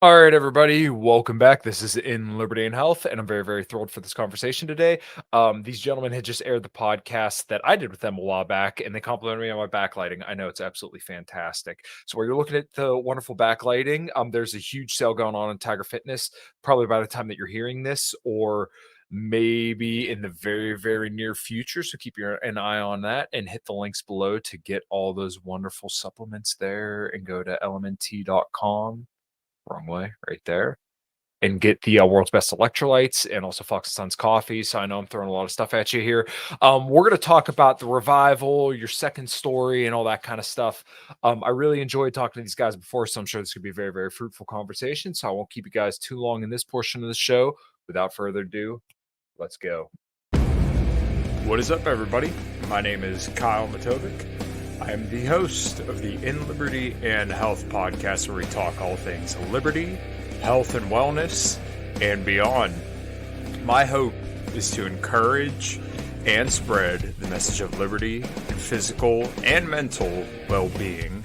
All right, everybody, welcome back. This is In Liberty and Health, and I'm very, very thrilled for this conversation today. These gentlemen had just aired the podcast that I did with them a while back, and they complimented me on my backlighting. I know it's absolutely fantastic. So, while you're looking at the wonderful backlighting, there's a huge sale going on in Tiger Fitness, probably by the time that you're hearing this, or maybe in the very, very near future. So, keep an eye on that and hit the links below to get all those wonderful supplements there and go to lmnt.com. Wrong way, right there. And get the world's best electrolytes and also Fox& and Sons coffee. So I know I'm throwing a lot of stuff at you here. We're going to talk about the revival, your second story, and all that kind of stuff. I really enjoyed talking to these guys before, so I'm sure this could be a very, very fruitful conversation. So I won't keep you guys too long in this portion of the show. Without further ado, let's go. What is up, everybody? My name is Kyle Matovcik. I am the host of the In Liberty and Health podcast, where we talk all things liberty, health and wellness, and beyond. My hope is to encourage and spread the message of liberty and physical and mental well-being.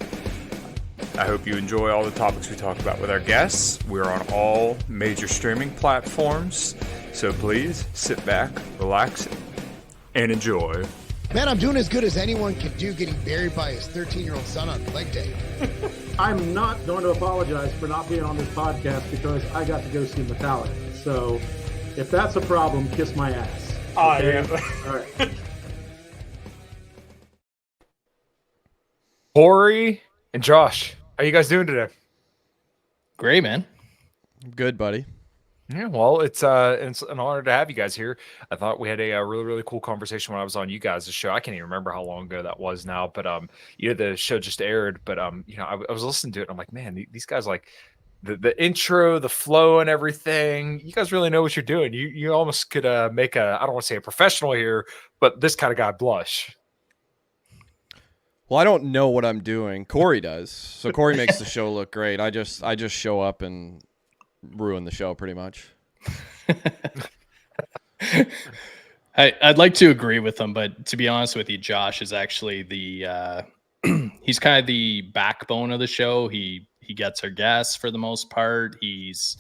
I hope you enjoy all the topics we talk about with our guests. We're on all major streaming platforms, so please sit back, relax, and enjoy. Man, I'm doing as good as anyone can do getting buried by his 13-year-old son on leg day. I'm not going to apologize for not being on this podcast because I got to go see Metallica. So if that's a problem, kiss my ass. Okay? All right. Corey and Josh, how you guys doing today? Great, man. Good, buddy. Yeah, well, it's an honor to have you guys here. I thought we had a really, really cool conversation when I was on you guys' show. I can't even remember how long ago that was now, but the show just aired. But I was listening to it, and I'm like, man, these guys, like the intro, the flow, and everything. You guys really know what you're doing. You almost could make I don't want to say a professional here, but this kind of guy blush. Well, I don't know what I'm doing. Corey does. So Corey makes the show look great. I just show up and ruin the show pretty much. I'd like to agree with him, but to be honest with you, Josh is actually the he's kind of the backbone of the show. He gets our guests for the most part. He's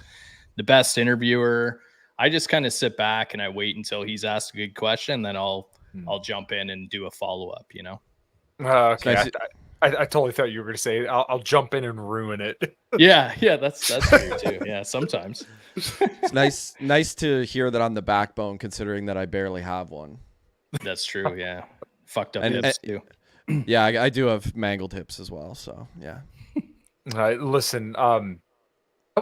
the best interviewer. I just kind of sit back and I wait until he's asked a good question, then I'll jump in and do a follow-up, you know. Okay. I totally thought you were going to say I'll jump in and ruin it. Yeah, that's true too. Yeah, sometimes. It's nice to hear that I'm the backbone, considering that I barely have one. That's true. Yeah, fucked up hips too. Yeah, I do have mangled hips as well. So yeah. Listen, I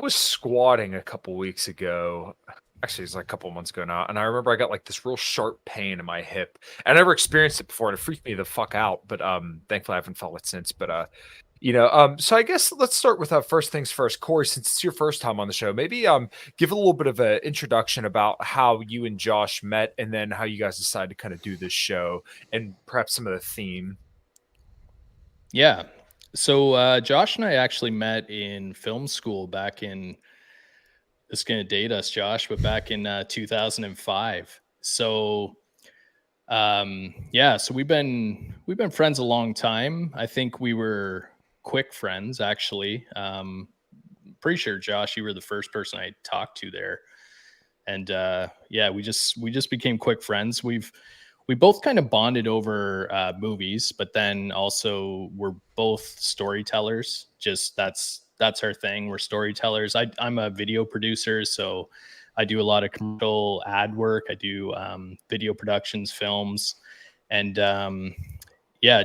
was squatting a couple weeks ago. Actually, it's like a couple months ago now, and I remember I got like this real sharp pain in my hip. I never experienced it before, and it freaked me the fuck out. But thankfully, I haven't felt it since. But so I guess let's start with first things first. Corey, since it's your first time on the show, maybe give a little bit of an introduction about how you and Josh met, and then how you guys decided to kind of do this show, and perhaps some of the theme. Yeah. So Josh and I actually met in film school back in. It's going to date us, Josh, but back in 2005. So, so we've been friends a long time. I think we were quick friends, actually. Pretty sure, Josh, you were the first person I talked to there, and we just became quick friends. We both kind of bonded over movies, but then also we're both storytellers. Just that's our thing. We're storytellers. I'm a video producer, so I do a lot of commercial ad work. I do video productions, films, and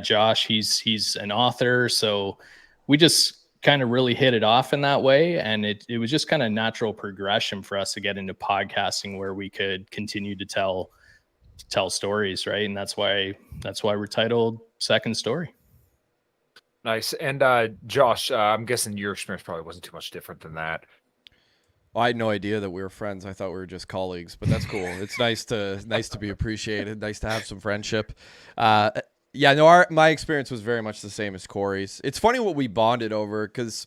Josh, he's an author. So we just kind of really hit it off in that way, and it was just kind of natural progression for us to get into podcasting, where we could continue to tell stories, right? And that's why we're titled Second Story. Nice. And Josh, I'm guessing your experience probably wasn't too much different than that. Well, I had no idea that we were friends. I thought we were just colleagues, but that's cool. It's nice to be appreciated. Nice to have some friendship. My experience was very much the same as Corey's. It's funny what we bonded over, because,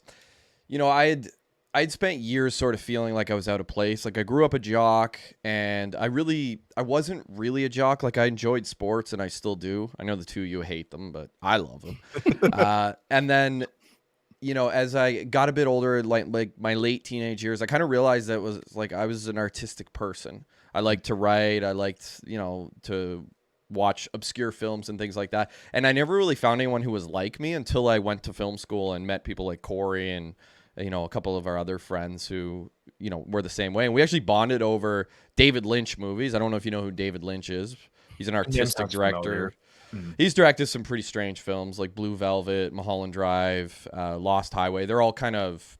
I'd spent years sort of feeling like I was out of place. Like, I grew up a jock, and I wasn't really a jock. Like, I enjoyed sports, and I still do. I know the two of you hate them, but I love them. And then, as I got a bit older, like my late teenage years, I kind of realized that it was like I was an artistic person. I liked to write. I liked, to watch obscure films and things like that. And I never really found anyone who was like me until I went to film school and met people like Corey and, a couple of our other friends who, were the same way. And we actually bonded over David Lynch movies. I don't know if you know who David Lynch is. He's an artistic director. He's directed some pretty strange films like Blue Velvet, Mulholland Drive, Lost Highway. They're all kind of,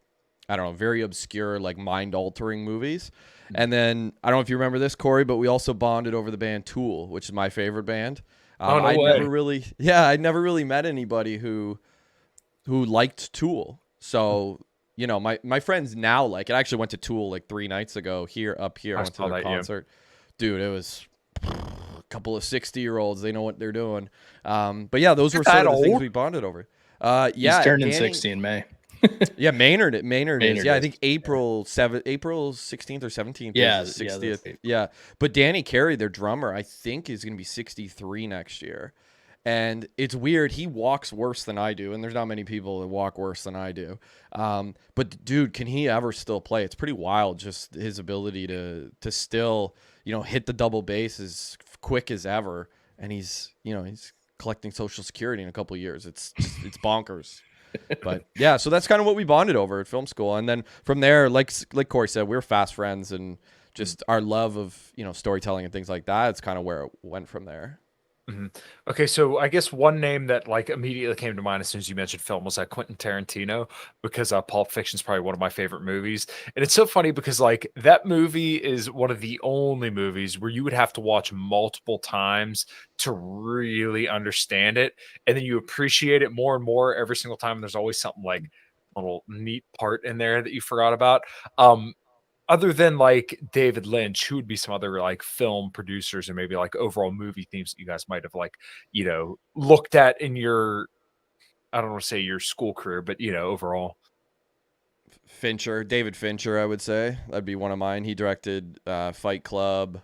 I don't know, very obscure, like mind-altering movies. And then, I don't know if you remember this, Corey, but we also bonded over the band Tool, which is my favorite band. No way. I'd never really met anybody who liked Tool. So, my friends now like it. I actually went to Tool like 3 nights ago up here. I went to their concert. Dude, it was a couple of 60-year-olds. They know what they're doing. But yeah, those were sort of the things we bonded over. He's turning 60 in May. Yeah, Maynard is. Yeah, I think April 16th or 17th. Yeah, is his 60th. Yeah, but Danny Carey, their drummer, I think is going to be 63 next year. And it's weird. He walks worse than I do, and there's not many people that walk worse than I do. But dude, can he ever still play? It's pretty wild, just his ability to still, hit the double bass as quick as ever. And he's collecting Social Security in a couple of years. It's bonkers. But yeah, so that's kind of what we bonded over at film school. And then from there, like Corey said, we were fast friends, and just our love of, storytelling and things like that. It's kind of where it went from there. Mm-hmm. Okay, so I guess one name that like immediately came to mind as soon as you mentioned film was Quentin Tarantino, because Pulp Fiction is probably one of my favorite movies. And it's so funny because like that movie is one of the only movies where you would have to watch multiple times to really understand it, and then you appreciate it more and more every single time. And there's always something like a little neat part in there that you forgot about. Other than like David Lynch, who would be some other like film producers and maybe like overall movie themes that you guys might have like, looked at in your, I don't want to say your school career, but overall. David Fincher, I would say. That'd be one of mine. He directed Fight Club.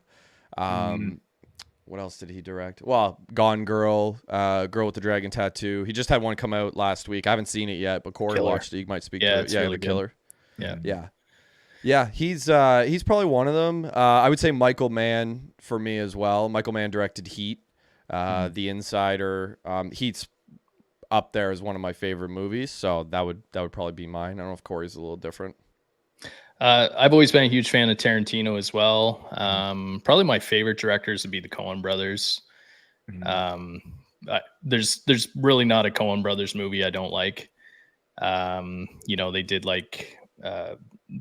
What else did he direct? Well, Gone Girl, Girl with the Dragon Tattoo. He just had one come out last week. I haven't seen it yet, but Corey watched it. You might speak to it. It's really The Killer. Good. Yeah. Yeah, he's probably one of them. I would say Michael Mann for me as well. Michael Mann directed Heat, The Insider. Heat's up there as one of my favorite movies, so that would probably be mine. I don't know if Corey's a little different. I've always been a huge fan of Tarantino as well. Probably my favorite directors would be the Coen brothers. There's really not a Coen brothers movie I don't like. They did like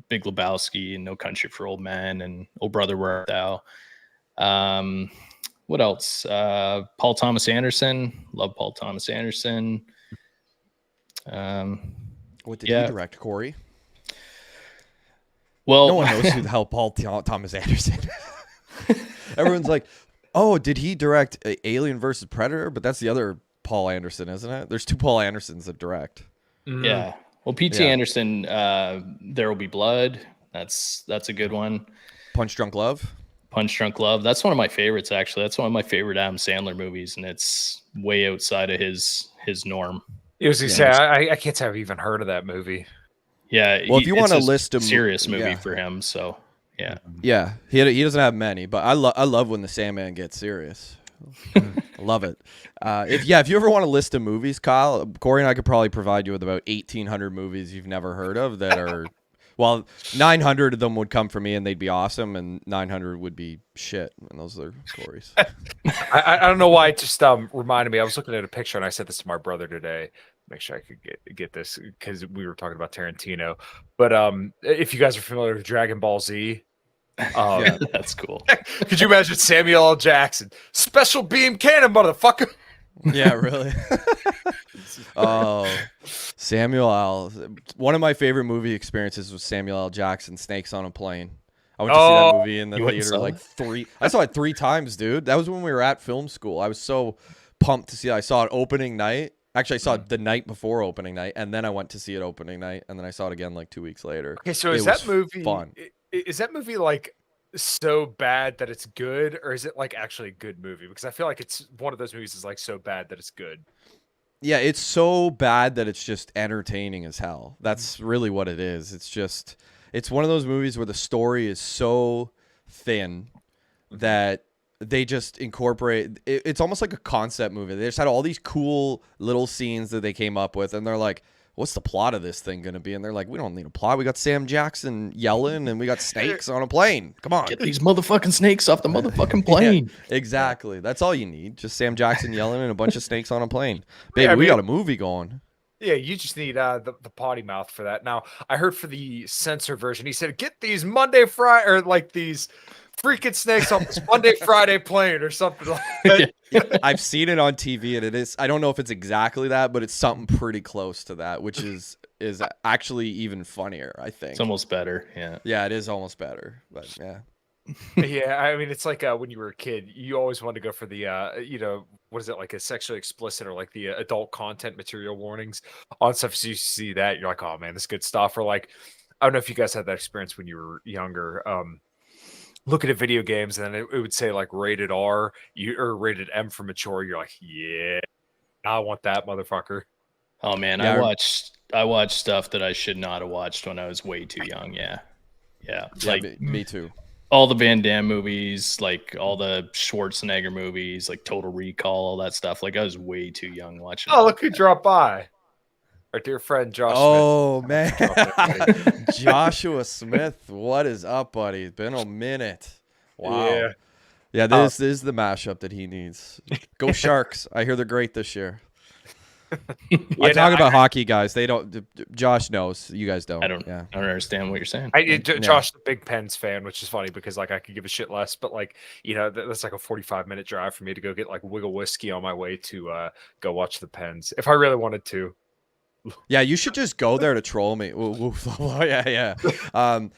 Big Lebowski and No Country for Old Men and Oh Brother Where Art Thou. What else? Paul Thomas Anderson. Love Paul Thomas Anderson. What did he direct, Corey? Well, no one knows who the hell Paul Thomas Anderson is. Everyone's like, oh, did he direct Alien versus Predator? But that's the other Paul Anderson, isn't it? There's 2 Paul Andersons that direct. Yeah. Well, P.T. Anderson, There Will Be Blood. That's a good one. Punch Drunk Love. That's one of my favorites, actually. That's one of my favorite Adam Sandler movies, and it's way outside of his norm. It was I can't say I've even heard of that movie. Yeah. Well, if you want to list a serious movie for him, so yeah. Yeah, he doesn't have many, but I love when the Sandman gets serious. I love it. If you ever want to list of movies, Kyle, Corey and I could probably provide you with about 1,800 movies you've never heard of that are, well, 900 of them would come from me and they'd be awesome, and 900 would be shit. And those are Corey's. I don't know why it just reminded me. I was looking at a picture and I said this to my brother today. Make sure I could get this because we were talking about Tarantino. But if you guys are familiar with Dragon Ball Z. Yeah, that's cool. Could you imagine Samuel L. Jackson? Special beam cannon, motherfucker. Yeah, really. Oh, Samuel L. One of my favorite movie experiences was Samuel L. Jackson, Snakes on a Plane. I went to see that movie in the theater like 3. I saw it 3 times, dude. That was when we were at film school. I was so pumped to see it. I saw it opening night. Actually, I saw it the night before opening night, and then I went to see it opening night, and then I saw it again like 2 weeks later. Okay, so is that movie fun? Is that movie like so bad that it's good, or is it like actually a good movie? Because I feel like it's one of those movies is like so bad that it's good. Yeah, it's so bad that it's just entertaining as hell. That's really what it is. It's one of those movies where the story is so thin that they just incorporate it's almost like a concept movie. They just had all these cool little scenes that they came up with, and they're like, what's the plot of this thing going to be? And they're like, we don't need a plot. We got Sam Jackson yelling, and we got snakes on a plane. Come on. Get these motherfucking snakes off the motherfucking plane. Yeah, exactly. That's all you need. Just Sam Jackson yelling and a bunch of snakes on a plane. Baby, Yeah, I we mean- got a movie going. Yeah, you just need the potty mouth for that. Now, I heard for the censor version, he said, get these Monday, Friday, or like these freaking snakes on this Monday, Friday plane or something like that. I've seen it on TV, and it is. I don't know if it's exactly that, but it's something pretty close to that, which is actually even funnier. I think It's almost better. Yeah. Yeah, it is almost better, but yeah. Yeah, I mean, it's like when you were a kid, you always wanted to go for the, what is it, like a sexually explicit or like the adult content material warnings on stuff. So you see that, you're like, oh man, this is good stuff. Or like, I don't know if you guys had that experience when you were younger. Looking at video games, and then it would say like rated R, or rated M for mature. You're like, yeah, I want that motherfucker. Oh man, Yeah, I watched stuff that I should not have watched when I was way too young. Yeah. Like me too. all the Van Damme movies, like all the Schwarzenegger movies, like Total Recall, all that stuff. Like I was way too young watching. Oh, all look who that. dropped by. Our dear friend Josh Oh Smith. man, Joshua Smith, what is up, buddy? It's been a minute. Wow. Yeah. Yeah, this is the mashup that he needs. Go Sharks! I hear they're great this year. I talk about hockey, guys. They don't. Josh knows. You guys don't. I don't. Yeah. I don't understand what you're saying. Josh, the big Pens fan, which is funny because like I could give a shit less, but like that's like a 45-minute drive for me to go get like Wiggle whiskey on my way to go watch the Pens if I really wanted to. Yeah, you should just go there to troll me. Yeah.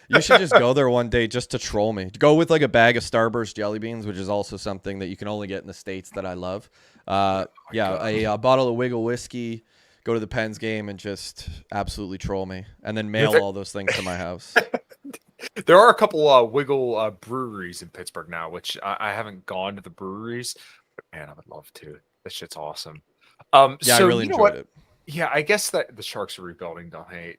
You should just go there one day just to troll me. Go with like a bag of Starburst jelly beans, which is also something that you can only get in the States that I love. A bottle of Wiggle whiskey. Go to the Pens game and just absolutely troll me, and then mail all those things to my house. There are a couple Wiggle breweries in Pittsburgh now, which I haven't gone to the breweries, but man, I would love to. That shit's awesome. Yeah, so I really you know enjoyed what? it. Yeah, I guess that the Sharks are rebuilding. Don't hate.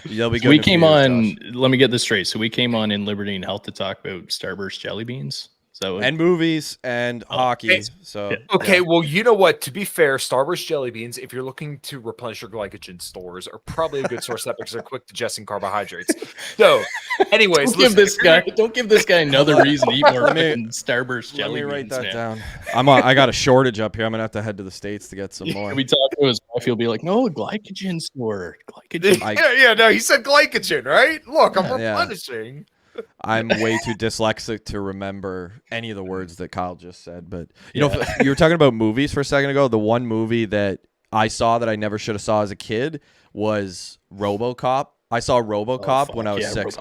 They'll be good So we in a few came years, on. Josh. Let me get this straight. So we came on in Liberty and Health to talk about Starburst jelly beans. Is that what? And movies and hockey. hey, So Okay, yeah. well, you know what? To be fair, Starburst jelly beans, if you're looking to replenish your glycogen stores, are probably a good source of that because they're quick digesting carbohydrates. So, anyways, Don't give this guy another reason to eat more Let me- fucking Starburst Let jelly me write beans. that Man. down. I got a shortage up here. I'm gonna have to head to the States to get some more. We talk to his wife. He'll be like, "No, glycogen store, glycogen." No, he said glycogen, right? Look, I'm Yeah. replenishing. I'm way too dyslexic to remember any of the words that Kyle just said. But you know, you were talking about movies for a second ago. The one movie that I saw that I never should have saw as a kid was RoboCop. I saw RoboCop when I was 6.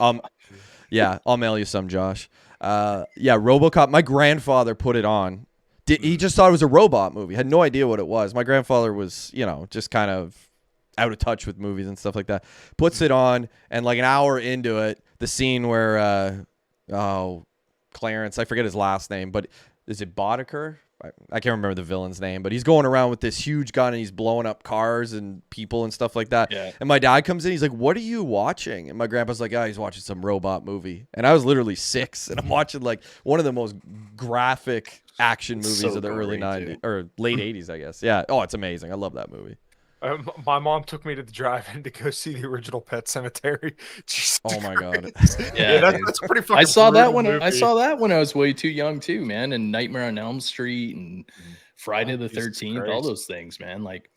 Yeah, I'll mail you some, Josh. Yeah, RoboCop. My grandfather put it on. He just thought it was a robot movie. Had no idea what it was. My grandfather was, just kind of out of touch with movies and stuff like that. Puts it on, and like an hour into it, the scene where Clarence, I forget his last name, but is it Boddicker? I can't remember the villain's name, but he's going around with this huge gun and he's blowing up cars and people and stuff like that. Yeah. And my dad comes in, he's like, "What are you watching?" And my grandpa's like, he's watching some robot movie. And I was literally 6, and I'm watching like one of the most graphic action movies so of the early gory, 90s or late 80s, I guess. Yeah. Oh, it's amazing. I love that movie. My mom took me to the drive-in to go see the original Pet Cemetery. Jesus Oh my God. Yeah, that's pretty fucking. I saw that brutal when movie. I saw that when I was way too young too, man. And Nightmare on Elm Street and Friday the Jesus 13th, all Christ. those things, man. Like,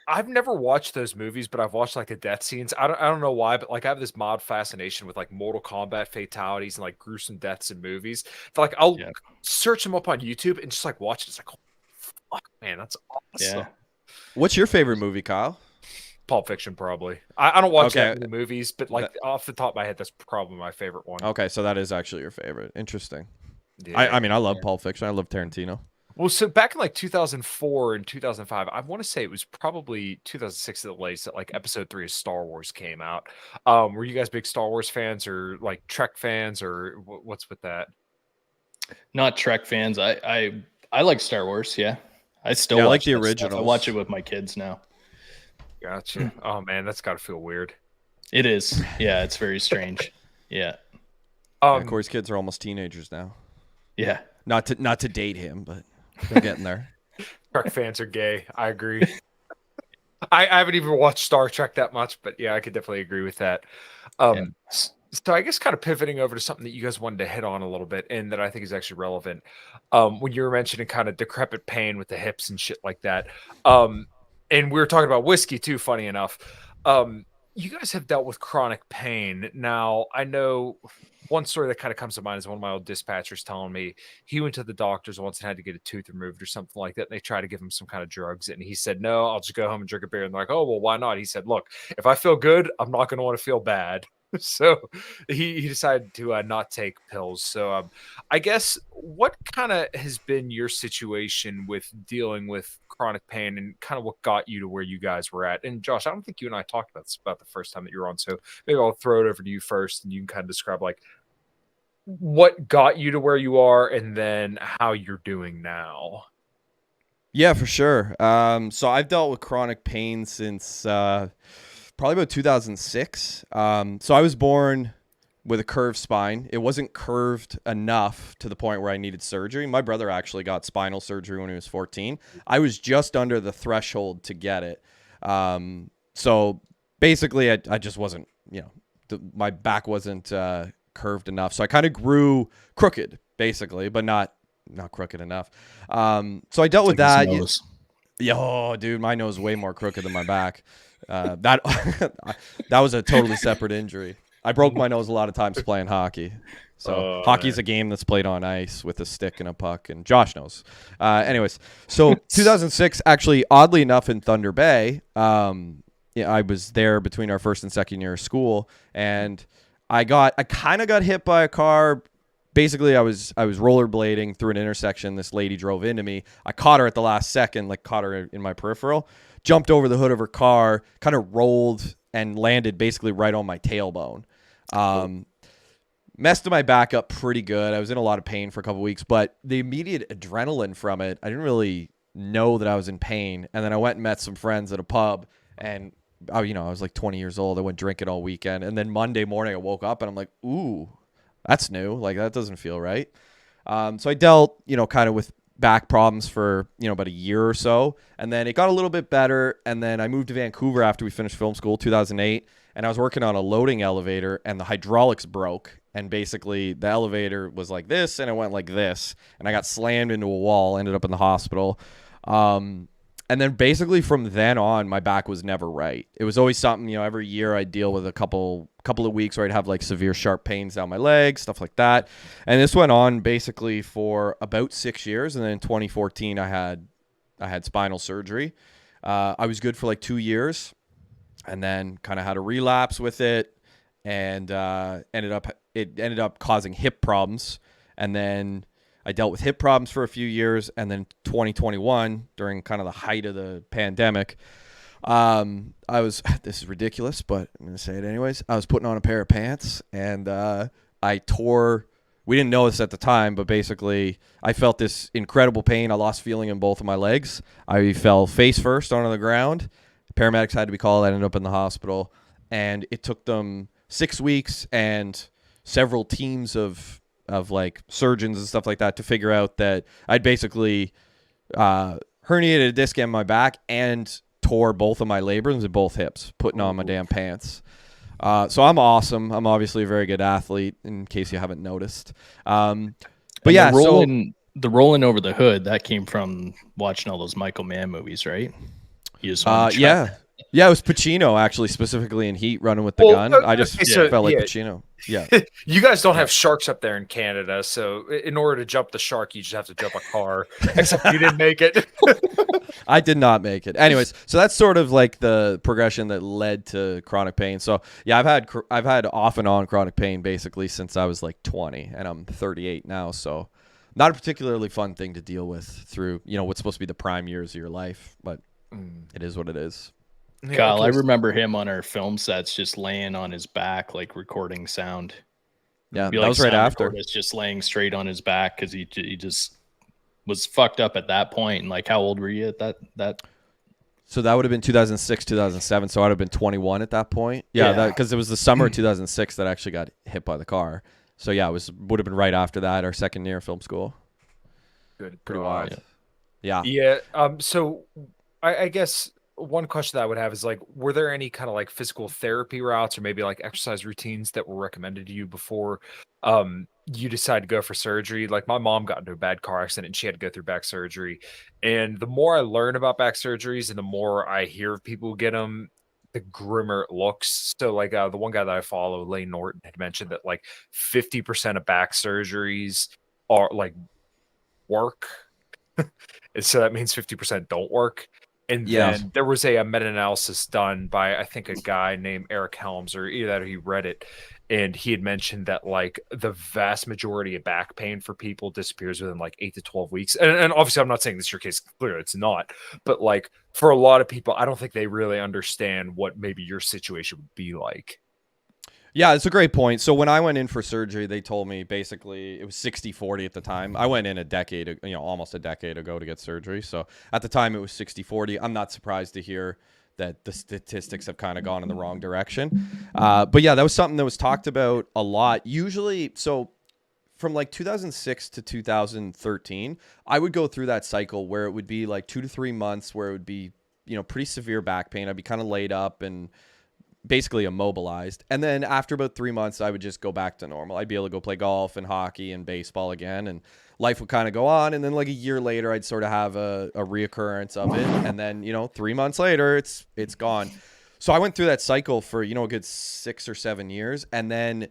I've never watched those movies, but I've watched like the death scenes. I don't know why, but like I have this mild fascination with like Mortal Kombat fatalities and like gruesome deaths in movies. Like I'll search them up on YouTube and just like watch it. It's like, oh, fuck, man, that's awesome. yeah. What's your favorite movie, Kyle? Pulp Fiction, probably. I don't watch Okay. that many movies, but like off the top of my head, that's probably my favorite one. Okay, so that is actually your favorite. Interesting. Yeah. I mean, I love Pulp Fiction. I love Tarantino. Well, so back in like 2004 and 2005, I want to say it was probably 2006 at the latest that like episode 3 of Star Wars came out. Were you guys big Star Wars fans or like Trek fans or what's with that? Not Trek fans. I like Star Wars, yeah. I still Yeah, I watch like the that stuff. I originals. watch it with my kids now. Gotcha. Oh man, that's got to feel weird. It is. Yeah, it's very strange. Yeah. Yeah, Corey's kids are almost teenagers now. Yeah. Not to date him, but they're getting there. Trek fans are gay. I agree. I haven't even watched Star Trek that much, but yeah, I could definitely agree with that. So I guess kind of pivoting over to something that you guys wanted to hit on a little bit and that I think is actually relevant. When you were mentioning kind of decrepit pain with the hips and shit like that. And we were talking about whiskey too, funny enough. You guys have dealt with chronic pain. Now, I know one story that kind of comes to mind is one of my old dispatchers telling me he went to the doctors once and had to get a tooth removed or something like that. And they tried to give him some kind of drugs. And he said, no, I'll just go home and drink a beer. And they're like, oh, well, why not? He said, look, if I feel good, I'm not going to want to feel bad. So he decided to not take pills. So I guess what kind of has been your situation with dealing with chronic pain and kind of what got you to where you guys were at? And Josh, I don't think you and I talked about this about the first time that you were on. So maybe I'll throw it over to you first and you can kind of describe like what got you to where you are and then how you're doing now. Yeah, for sure. So I've dealt with chronic pain since probably about 2006. So I was born with a curved spine. It wasn't curved enough to the point where I needed surgery. My brother actually got spinal surgery when he was 14. I was just under the threshold to get it. So basically, I just wasn't, my back wasn't curved enough. So I kind of grew crooked, basically, but not crooked enough. So I dealt with that. Yeah, oh, dude, my nose is way more crooked than my back. That was a totally separate injury. I broke my nose a lot of times playing hockey. So hockey's a game that's played on ice with a stick and a puck, and Josh knows. Anyways, so 2006, actually, oddly enough, in Thunder Bay, I was there between our first and second year of school, and I kind of got hit by a car. Basically, I was rollerblading through an intersection. This lady drove into me. I caught her at the last second, caught her in my peripheral, jumped over the hood of her car, kind of rolled and landed basically right on my tailbone. Messed my back up pretty good. I was in a lot of pain for a couple of weeks, but the immediate adrenaline from it, I didn't really know that I was in pain. And then I went and met some friends at a pub, and I was like 20 years old. I went drinking all weekend, and then Monday morning I woke up and I'm like, ooh, that's new. Like, that doesn't feel right. So I dealt, kind of with back problems for, about a year or so. And then it got a little bit better. And then I moved to Vancouver after we finished film school, 2008. And I was working on a loading elevator, and the hydraulics broke. And basically the elevator was like this, and it went like this. And I got slammed into a wall, ended up in the hospital. And then basically from then on, my back was never right. It was always something, every year I'd deal with a couple of weeks where I'd have like severe sharp pains down my legs, stuff like that. And this went on basically for about 6 years. And then in 2014, I had spinal surgery. I was good for like 2 years, and then kind of had a relapse with it, and ended up causing hip problems. And then I dealt with hip problems for a few years, and then 2021, during kind of the height of the pandemic, this is ridiculous, but I'm going to say it anyways. I was putting on a pair of pants, and I tore, we didn't know this at the time, but basically I felt this incredible pain. I lost feeling in both of my legs. I fell face first onto the ground. Paramedics had to be called. I ended up in the hospital, and it took them 6 weeks and several teams of like surgeons and stuff like that to figure out that I'd basically herniated a disc in my back and tore both of my labrums and both hips putting on my damn pants. So I'm awesome. I'm obviously a very good athlete, in case you haven't noticed. But yeah, the rolling over the hood, that came from watching all those Michael Mann movies, right? You just yeah, it was Pacino, actually, specifically in Heat, running with the gun. I just felt like Pacino. Yeah. You guys don't have sharks up there in Canada, so in order to jump the shark, you just have to jump a car. Except you didn't make it. I did not make it. Anyways, so that's sort of like the progression that led to chronic pain. So yeah, I've had off and on chronic pain basically since I was like 20, and I'm 38 now. So not a particularly fun thing to deal with through, what's supposed to be the prime years of your life, but it is what it is. Kyle, I remember him on our film sets just laying on his back, like recording sound. Yeah, that was right after. It's just laying straight on his back because he just was fucked up at that point. And like, how old were you at that? So that would have been 2006, 2007. So I'd have been 21 at that point. Yeah, because it was the summer of 2006 that I actually got hit by the car. So yeah, would have been right after that, our second year of film school. Good. Pretty wild. Yeah. Yeah. So I guess one question that I would have is like, were there any kind of like physical therapy routes or maybe like exercise routines that were recommended to you before you decided to go for surgery? Like my mom got into a bad car accident and she had to go through back surgery. And the more I learn about back surgeries and the more I hear of people who get them, the grimmer it looks. So like the one guy that I follow, Lane Norton, had mentioned that like 50% of back surgeries are like work. And so that means 50% don't work. And then there was a meta-analysis done by, I think, a guy named Eric Helms, or either that or he read it. And he had mentioned that like the vast majority of back pain for people disappears within like 8 to 12 weeks. And obviously I'm not saying this is your case, clearly it's not. But like for a lot of people, I don't think they really understand what maybe your situation would be like. Yeah, it's a great point. So when I went in for surgery, they told me basically it was 60-40 at the time. I went in almost a decade ago to get surgery. So at the time it was 60-40. I'm not surprised to hear that the statistics have kind of gone in the wrong direction. But yeah, that was something that was talked about a lot. Usually, so from like 2006 to 2013, I would go through that cycle where it would be like 2 to 3 months where it would be, pretty severe back pain. I'd be kind of laid up and basically immobilized. And then after about 3 months, I would just go back to normal. I'd be able to go play golf and hockey and baseball again, and life would kind of go on. And then like a year later, I'd sort of have a reoccurrence of it. And then, 3 months later, it's gone. So I went through that cycle for, a good 6 or 7 years. And then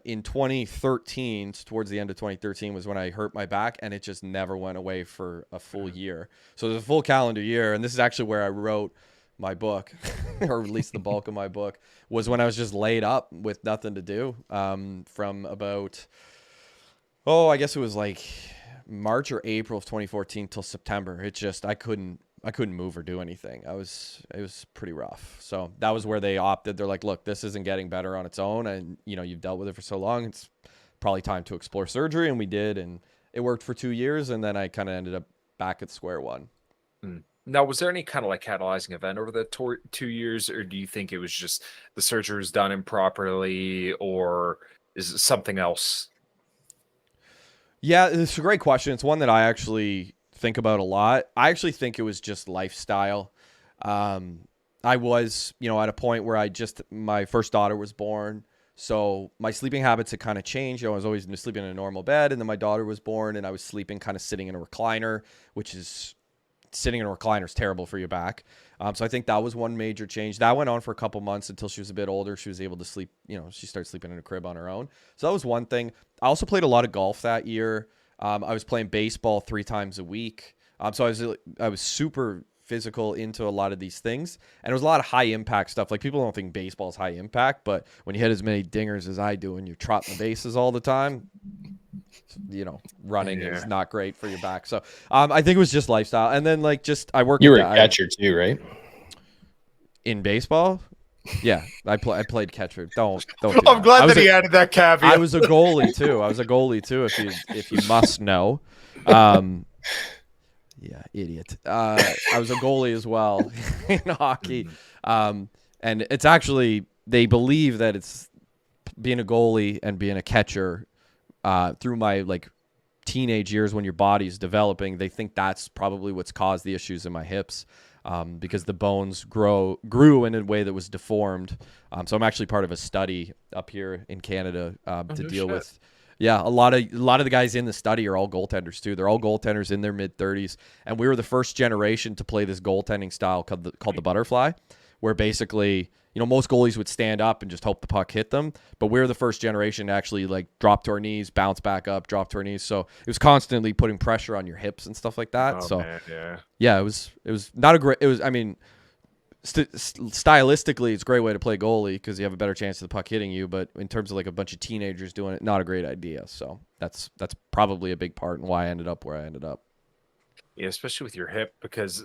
in 2013, towards the end of 2013 was when I hurt my back, and it just never went away for a full year. So it was a full calendar year. And this is actually where I wrote my book, or at least the bulk of my book, was when I was just laid up with nothing to do from about, I guess it was like March or April of 2014 till September. It just, I couldn't move or do anything. It was pretty rough. So that was where they opted. They're like, look, this isn't getting better on its own. And, you've dealt with it for so long. It's probably time to explore surgery. And we did. And it worked for 2 years. And then I kind of ended up back at square one. Now, was there any kind of like catalyzing event over the 2 years, or do you think it was just the surgery was done improperly, or is it something else? Yeah, it's a great question. It's one that I actually think about a lot. I actually think it was just lifestyle. I was, at a point where my first daughter was born. So my sleeping habits had kind of changed. I was always sleeping in a normal bed, and then my daughter was born, and I was sleeping kind of sitting in a recliner, which is sitting in a recliner is terrible for your back. So I think that was one major change. That went on for a couple months until she was a bit older. She was able to sleep, she started sleeping in a crib on her own. So that was one thing. I also played a lot of golf that year. I was playing baseball 3 times a week. So I was super physical into a lot of these things. And it was a lot of high impact stuff. Like, people don't think baseball is high impact, but when you hit as many dingers as I do and you're trotting the bases all the time, running is not great for your back. So I think it was just lifestyle. And then I worked. You were a catcher too, right? In baseball? Yeah, I played catcher. Don't do I'm glad that he added that caveat. I was a goalie too. If you must know. Yeah, idiot. I was a goalie as well in hockey. And it's actually, they believe that it's being a goalie and being a catcher through my teenage years when your body's developing. They think that's probably what's caused the issues in my hips, because the bones grew in a way that was deformed. So I'm actually part of a study up here in Canada to deal with. Yeah, a lot of the guys in the study are all goaltenders too. They're all goaltenders in their mid-30s, and we were the first generation to play this goaltending style called the butterfly, where basically, most goalies would stand up and just hope the puck hit them, but we're the first generation to actually drop to our knees, bounce back up, drop to our knees. So it was constantly putting pressure on your hips and stuff like that. Yeah, it was not a great. It was, I mean, stylistically, it's a great way to play goalie because you have a better chance of the puck hitting you. But in terms of a bunch of teenagers doing it, not a great idea. So that's probably a big part in why I ended up where I ended up. Yeah, especially with your hip, because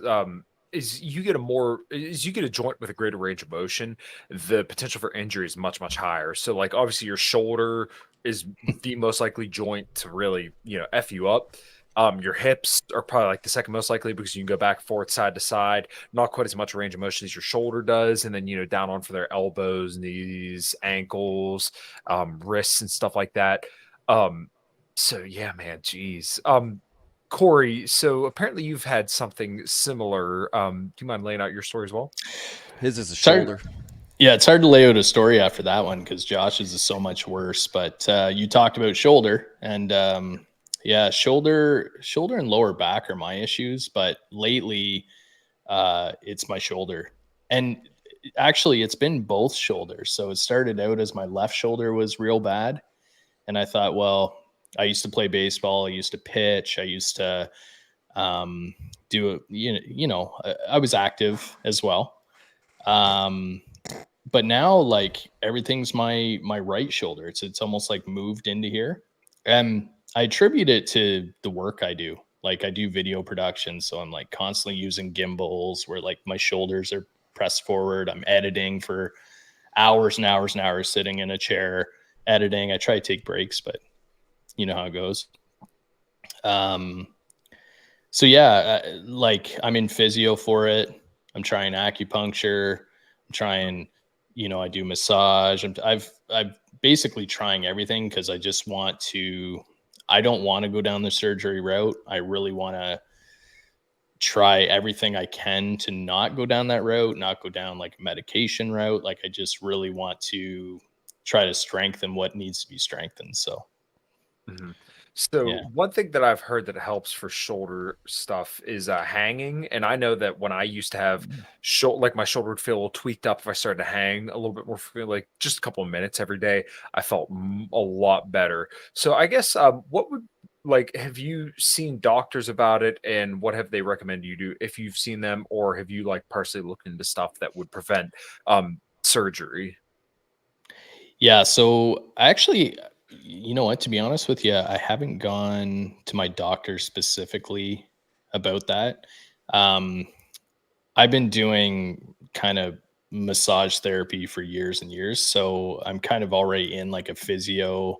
as you get a joint with a greater range of motion, the potential for injury is much, much higher. So obviously your shoulder is the most likely joint to really, F you up. Your hips are probably like the second most likely because you can go back, forth, side to side, not quite as much range of motion as your shoulder does. And then, down on for their elbows, knees, ankles, wrists, and stuff like that. So yeah, man, geez. Corey, so apparently you've had something similar. Do you mind laying out your story as well? His is a Sorry. shoulder. Yeah, it's hard to lay out a story after that one because Josh's is so much worse. But you talked about shoulder, and yeah, shoulder and lower back are my issues. But lately, it's my shoulder, and actually, it's been both shoulders. So it started out as my left shoulder was real bad, and I thought, well, I used to play baseball, I used to pitch, I used to do it. I was active as well. Um, but now like everything's my right shoulder. It's almost like moved into here. And I attribute it to the work I do. Like I do video production, so I'm like constantly using gimbals where like my shoulders are pressed forward. I'm editing for hours and hours and hours sitting in a chair editing. I try to take breaks, but you know how it goes. So yeah, like I'm in physio for it. I'm trying acupuncture. I'm trying, I do massage. I'm basically trying everything because I just want to. I don't want to go down the surgery route. I really want to try everything I can to not go down that route, not go down like a medication route. Like I just really want to try to strengthen what needs to be strengthened. So Mhm. So yeah. one thing that I've heard that helps for shoulder stuff is hanging, and I know that when I used to have like my shoulder would feel a little tweaked up if I started to hang a little bit more, for like just a couple of minutes every day. I felt a lot better. So I guess what would like have you seen doctors about it, and what have they recommended you do if you've seen them, or have you like personally looked into stuff that would prevent surgery? Yeah, so actually, you know what, to be honest with you, I haven't gone to my doctor specifically about that. Um, I've been doing kind of massage therapy for years and years, so I'm kind of already in like a physio.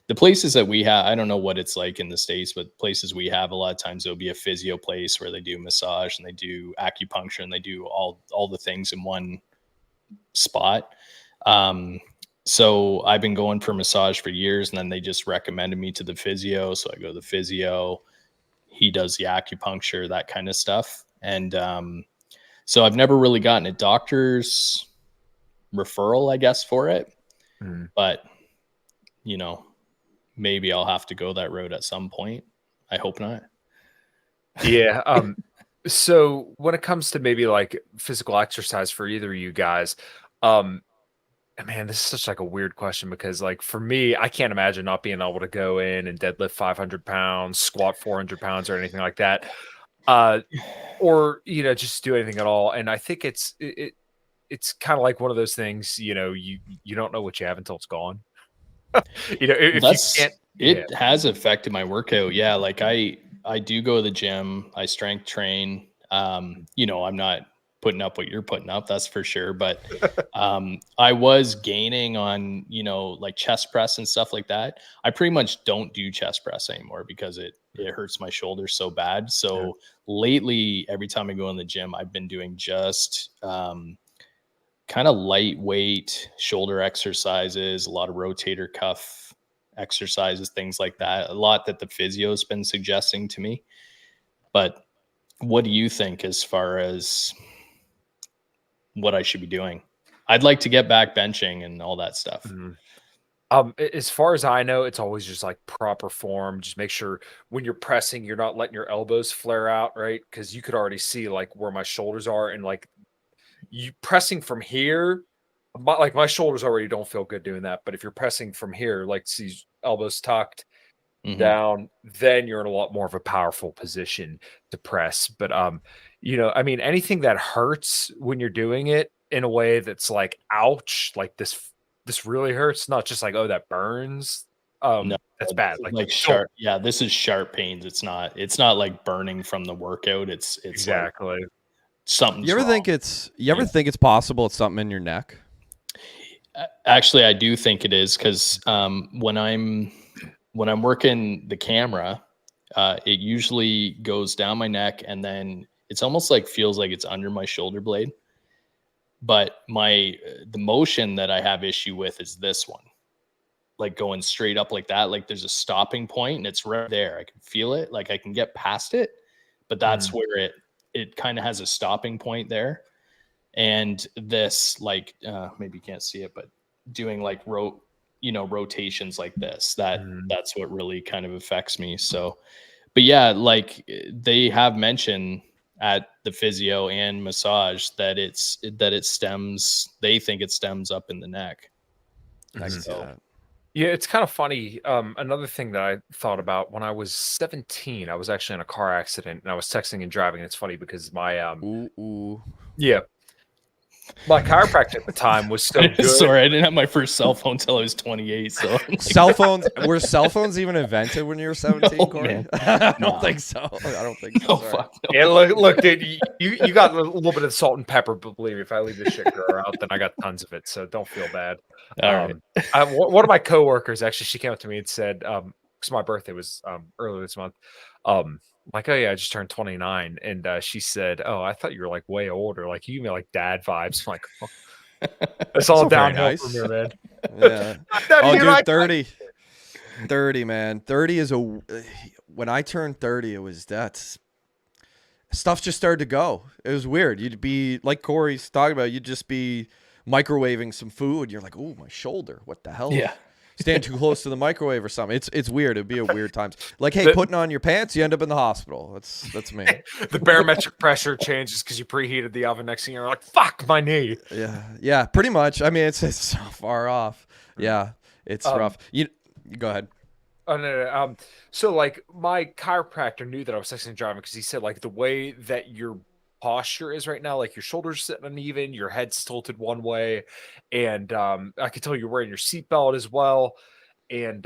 The places that we have, I don't know what it's like in the States, but places we have a lot of times there'll be a physio place where they do massage and they do acupuncture and they do all the things in one spot. Um, so I've been going for massage for years, and then they just recommended me to the physio. So I go to the physio. He does the acupuncture, that kind of stuff. And so I've never really gotten a doctor's referral, I guess, for it. Mhm. But you know, maybe I'll have to go that road at some point. I hope not. Yeah. So when it comes to maybe like physical exercise for either of you guys, um, man, this is such like a weird question because like for me, I can't imagine not being able to go in and deadlift 500 pounds, squat 400 pounds or anything like that. Uh, or, just do anything at all. And I think it's kind of like one of those things, you don't know what you have until it's gone. Well, If you can't, yeah. it has affected my workout. Yeah, like I do go to the gym. I strength train. I'm not putting up what you're putting up, that's for sure. But I was gaining on, like chest press and stuff like that. I pretty much don't do chest press anymore because it hurts my shoulders so bad. Yeah. So lately, every time I go in the gym, I've been doing just kind of lightweight shoulder exercises, a lot of rotator cuff exercises, things like that. A lot that the physio's been suggesting to me. But what do you think as far as what I should be doing? I'd like to get back benching and all that stuff. Mhm. As far as I know, it's always just like proper form. Just make sure when you're pressing, you're not letting your elbows flare out, right? Because you could already see like where my shoulders are, and like you pressing from here, my shoulders already don't feel good doing that. But if you're pressing from here, like see elbows tucked Hmm. down, then you're in a lot more of a powerful position to press. But I mean, anything that hurts when you're doing it in a way that's like, ouch, like this really hurts, not just like, oh, that burns. No, That's this bad. is Like, like don't sharp. Yeah, this is sharp pains. It's not like burning from the workout. It's like exactly. something's You ever wrong. think it's Yeah. possible it's something in your neck? Actually, I do think it is because when I'm working the camera, It usually goes down my neck, and then it's almost like feels like it's under my shoulder blade. But the motion that I have issue with is this one, like going straight up like that. Like there's a stopping point, and it's right there. I can feel it. Like I can get past it, but that's where it kind of has a stopping point there. And this, like, maybe you can't see it, but doing like rotations like this, that's what really kind of affects me. So, but yeah, like they have mentioned at the physio and massage that they think it stems up in the neck. I can see that. Yeah, it's kind of funny. Another thing that I thought about when I was 17, I was actually in a car accident and I was texting and driving. It's funny because my yeah, my chiropractor at the time was so good. Sorry, I didn't have my first cell phone until I was 28. So cell phones even invented when you were 17, No, Corey? man. I don't think so. I don't think so. no, Sorry. fuck no. Yeah, look, dude, you got a little bit of salt and pepper, but believe me, if I leave this shit girl out, then I got tons of it. So don't feel bad. All right. One of my coworkers actually, she came up to me and said, because my birthday was earlier this month, like, oh yeah, I just turned 29, and she said, oh, I thought you were like way older, like you give me like dad vibes. I'm like, oh, it's all not very downhill nice. from here, man. Yeah. Oh, Dude, like 30, man. 30 is when I turned 30, it was stuff just started to go. It was weird. You'd be like Corey's talking about, you'd just be microwaving some food. You're like, oh, my shoulder. What the hell? Yeah. Stand too close to the microwave or something. It's weird. It'd be a weird time. Like, hey, putting on your pants, you end up in the hospital. That's me. The barometric pressure changes because you preheated the oven. Next thing you're like, fuck my knee. Yeah, pretty much. I mean, it's so far off. Yeah, it's rough. You go ahead. Oh no. So like my chiropractor knew that I was texting and driving because he said like the way that your posture is right now, like your shoulders sitting uneven, your head's tilted one way, and I could tell you're wearing your seatbelt as well. And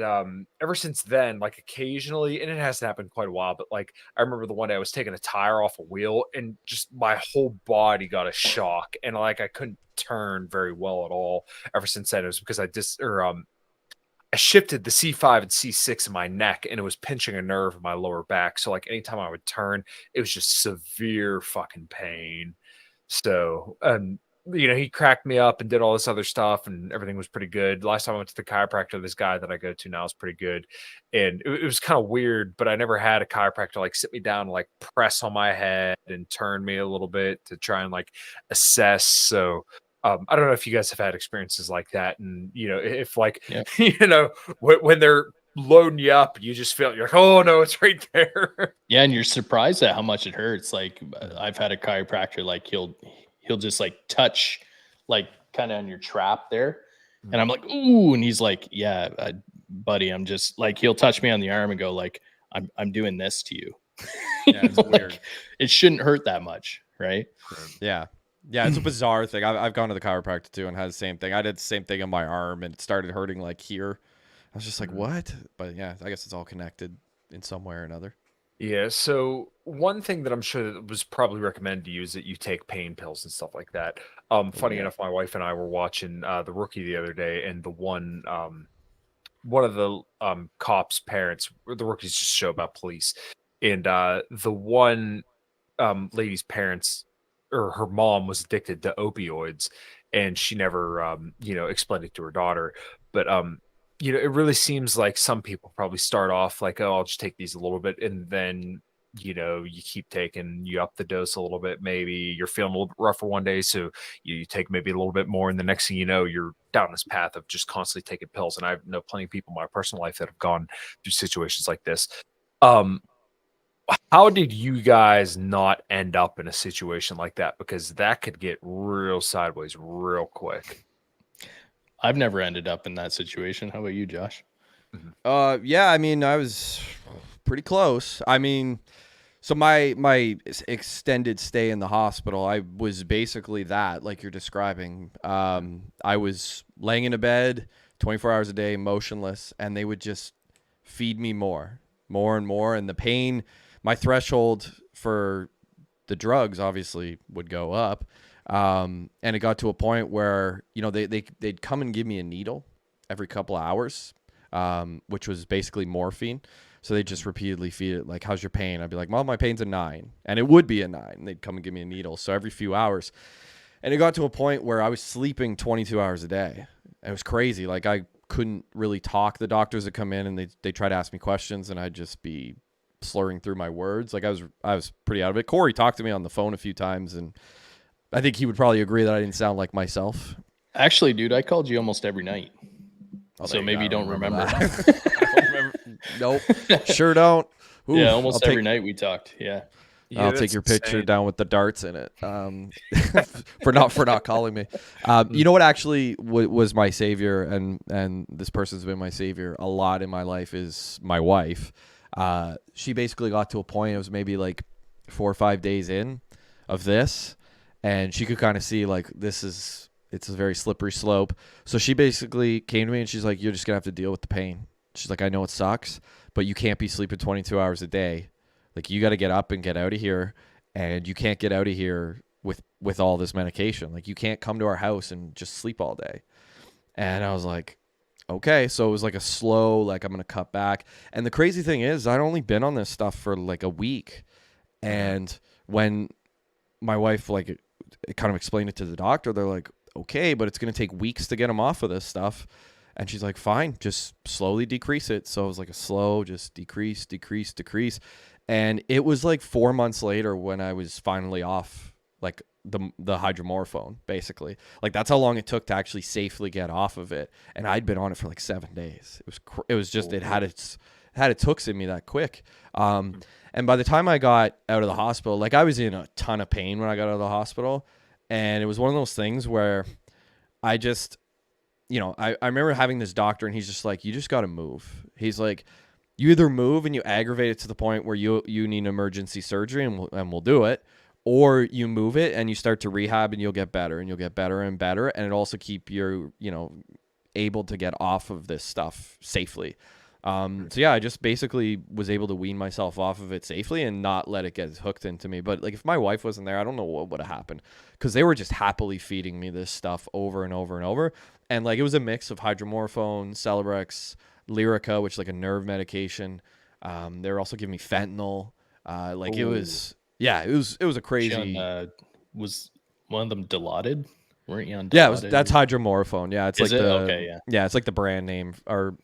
ever since then, like occasionally, and it hasn't happened quite a while, but like I remember the one day I was taking a tire off a wheel and just my whole body got a shock, and like I couldn't turn very well at all. Ever since then, it was because I shifted the C5 and C6 in my neck, and it was pinching a nerve in my lower back. So like anytime I would turn, it was just severe fucking pain. So, he cracked me up and did all this other stuff, and everything was pretty good. Last time I went to the chiropractor, this guy that I go to now is pretty good. And it was kind of weird, but I never had a chiropractor like sit me down and like press on my head and turn me a little bit to try and like assess. So, I don't know if you guys have had experiences like that, and if like when they're loading you up, you just feel you're like, oh no, it's right there. Yeah, and you're surprised at how much it hurts. Like I've had a chiropractor, like he'll just like touch, like kind of on your trap there, and I'm like, ooh, and he's like, yeah, buddy, I'm just like, he'll touch me on the arm and go like, I'm doing this to you. Yeah, it's weird. It shouldn't hurt that much, right? Yeah. Yeah, it's a bizarre thing. I've gone to the chiropractor too and had the same thing. I did the same thing in my arm and it started hurting like here. I was just like, what? But yeah, I guess it's all connected in some way or another. Yeah, so one thing that I'm sure that was probably recommended to you is that you take pain pills and stuff like that. Funny enough, my wife and I were watching The Rookie the other day, and the one of the cops' parents, The Rookie's just a show about police, and the one lady's parents or her mom was addicted to opioids, and she never explained it to her daughter. But it really seems like some people probably start off like, oh, I'll just take these a little bit, and then you keep taking, you up the dose a little bit. Maybe you're feeling a little bit rougher one day, so you take maybe a little bit more, and the next thing you know, you're down this path of just constantly taking pills. And I know plenty of people in my personal life that have gone through situations like this. How did you guys not end up in a situation like that? Because that could get real sideways real quick. I've never ended up in that situation. How about you, Josh? Yeah, I mean, I was pretty close. I mean, so my extended stay in the hospital, I was basically that, like you're describing. I was laying in a bed 24 hours a day, motionless, and they would just feed me more and more, and the pain, my threshold for the drugs obviously would go up. And it got to a point where, they'd come and give me a needle every couple of hours, which was basically morphine, So they just repeatedly feed it like, how's your pain? I'd be like, well, my pain's a 9. And it would be a 9. And they'd come and give me a needle. So every few hours. And it got to a point where I was sleeping 22 hours a day. It was crazy. Like I couldn't really talk. The doctors would come in and they try to ask me questions and I'd just be slurring through my words. Like I was pretty out of it. Corey talked to me on the phone a few times and I think he would probably agree that I didn't sound like myself. Actually, dude, I called you almost every night. Oh, so maybe you don't remember. I don't remember. Nope. Sure don't. Ooh, yeah, almost every night we talked. Yeah. I'll take your picture down with the darts in it for not calling me. You know what actually was my savior, and this person's been my savior a lot in my life, is my wife. She basically got to a point, it was maybe like 4 or 5 days in of this, and she could kind of see like it's a very slippery slope. So she basically came to me and she's like, you're just going to have to deal with the pain. She's like, I know it sucks, but you can't be sleeping 22 hours a day. Like you got to get up and get out of here, and you can't get out of here with all this medication. Like you can't come to our house and just sleep all day. And I was like, okay. So it was like a slow, like I'm going to cut back. And the crazy thing is I'd only been on this stuff for like a week. And when my wife like kind of explained it to the doctor, they're like, okay, but it's going to take weeks to get him off of this stuff. And she's like, fine, just slowly decrease it. So it was like a slow, just decrease. And it was like 4 months later when I was finally off like the hydromorphone, basically. Like that's how long it took to actually safely get off of it. And I'd been on it for like 7 days. It was just, it had its hooks in me that quick. And by the time I got out of the hospital, like I was in a ton of pain when I got out of the hospital. And it was one of those things where I just, I remember having this doctor and he's just like, you just got to move. He's like, you either move and you aggravate it to the point where you need emergency surgery and we'll do it, or you move it and you start to rehab and you'll get better and you'll get better and better. And it also keep you, able to get off of this stuff safely. So yeah, I just basically was able to wean myself off of it safely and not let it get hooked into me. But like if my wife wasn't there, I don't know what would have happened, because they were just happily feeding me this stuff over and over and over. And like it was a mix of hydromorphone, Celebrex, Lyrica, which is like a nerve medication. They were also giving me fentanyl. It was a crazy. Was one of them Dilaudid? Weren't you on Dilaudid? Yeah, that's hydromorphone. Yeah, it's okay, yeah, it's like the brand name, or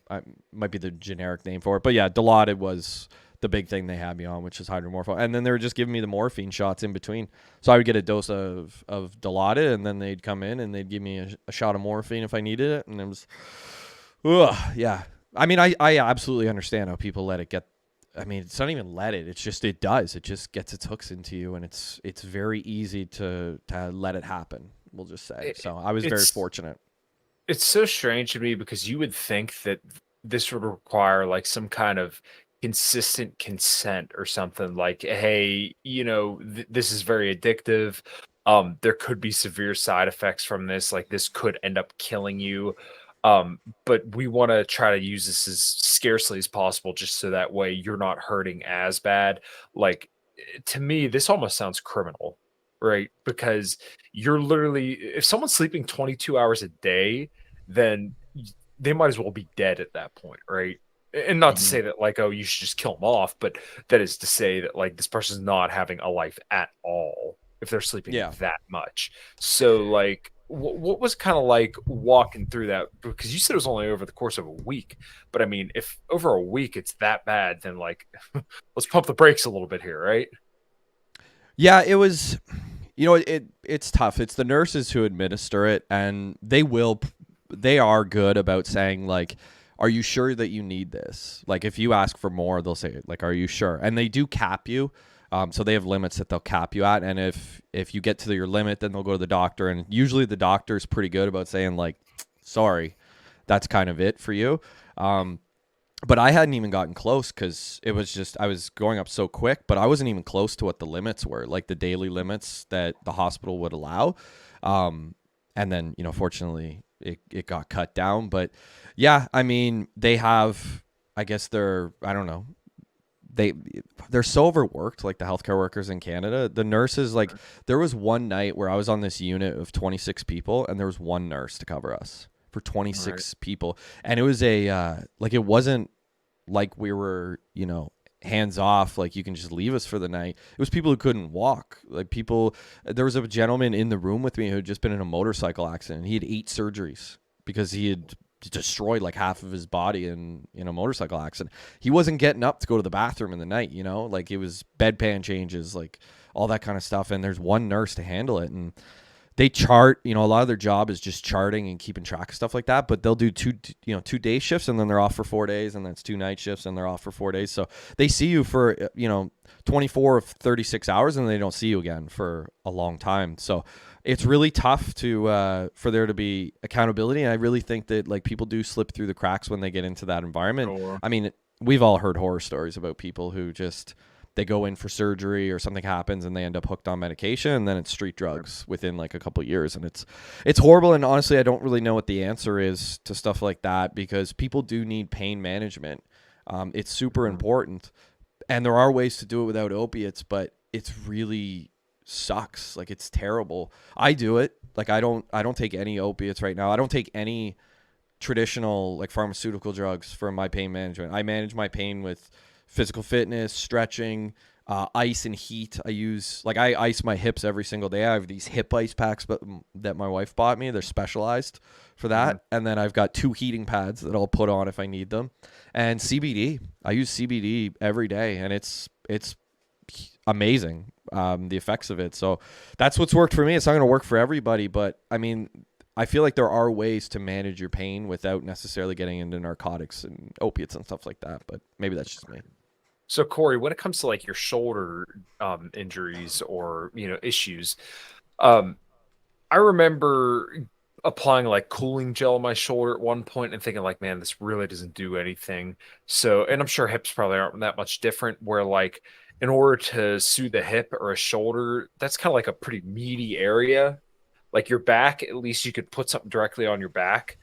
might be the generic name for it. But yeah, Dilaudid was the big thing they had me on, which is hydromorphone. And then they were just giving me the morphine shots in between. So I would get a dose of Dilaudid, and then they'd come in and they'd give me a shot of morphine if I needed it. And it was, yeah. I mean, I absolutely understand how people let it get. I mean, it's not even let it. It's just it does. It just gets its hooks into you, and it's very easy to let it happen. We'll just say. So I was very fortunate. It's so strange to me because you would think that this would require like some kind of consistent consent or something, like, hey, this is very addictive. There could be severe side effects from this. Like this could end up killing you. But we want to try to use this as scarcely as possible, just so that way you're not hurting as bad. Like to me, this almost sounds criminal. Right, because you're literally, if someone's sleeping 22 hours a day, then they might as well be dead at that point, right? And not to say that like, oh, you should just kill them off, but that is to say that like this person's not having a life at all if they're sleeping that much. So like, what was kind of like walking through that? Because you said it was only over the course of a week, but I mean, if over a week it's that bad, then like, let's pump the brakes a little bit here, right? Yeah, it was, it's tough. It's the nurses who administer it, and they are good about saying like, are you sure that you need this? Like if you ask for more, they'll say like, are you sure? And they do cap you. So they have limits that they'll cap you at. And if you get to your limit, then they'll go to the doctor. And usually the doctor is pretty good about saying like, sorry, that's kind of it for you. But I hadn't even gotten close because it was just, I was going up so quick, but I wasn't even close to what the limits were, like the daily limits that the hospital would allow. And then, fortunately it got cut down. But yeah, I mean, they have, I guess I don't know, they're so overworked, like the healthcare workers in Canada. The nurses, like there was one night where I was on this unit of 26 people and there was one nurse to cover us for 26 people. And it was it wasn't like we were, hands off, like you can just leave us for the night. It was people who couldn't walk. Like there was a gentleman in the room with me who had just been in a motorcycle accident. He had 8 surgeries because he had destroyed like half of his body in a motorcycle accident. He wasn't getting up to go to the bathroom in the night, like it was bedpan changes, like all that kind of stuff. And there's one nurse to handle it. And they chart, a lot of their job is just charting and keeping track of stuff like that, but they'll do 2 day shifts and then they're off for 4 days, and that's 2 night shifts and they're off for 4 days. So they see you for, 24 of 36 hours and they don't see you again for a long time. So it's really tough to, for there to be accountability. And I really think that like people do slip through the cracks when they get into that environment. Sure. I mean, we've all heard horror stories about people who just, they go in for surgery or something happens and they end up hooked on medication, and then it's street drugs within like a couple of years. And it's horrible. And honestly, I don't really know what the answer is to stuff like that, because people do need pain management. It's super important, and there are ways to do it without opiates, but it's really sucks. Like it's terrible. I do it. Like I don't take any opiates right now. I don't take any traditional like pharmaceutical drugs for my pain management. I manage my pain with physical fitness, stretching, ice and heat. I ice my hips every single day. I have these hip ice packs that my wife bought me. They're specialized for that. And then I've got 2 heating pads that I'll put on if I need them. And CBD. I use CBD every day, and it's amazing, the effects of it. So that's what's worked for me. It's not going to work for everybody, but I mean, I feel like there are ways to manage your pain without necessarily getting into narcotics and opiates and stuff like that. But maybe that's just me. So Corey, when it comes to like your shoulder injuries or issues, I remember applying like cooling gel on my shoulder at one point and thinking like, man, this really doesn't do anything. So, and I'm sure hips probably aren't that much different, where like in order to soothe a hip or a shoulder, that's kind of like a pretty meaty area. Like your back, at least you could put something directly on your back.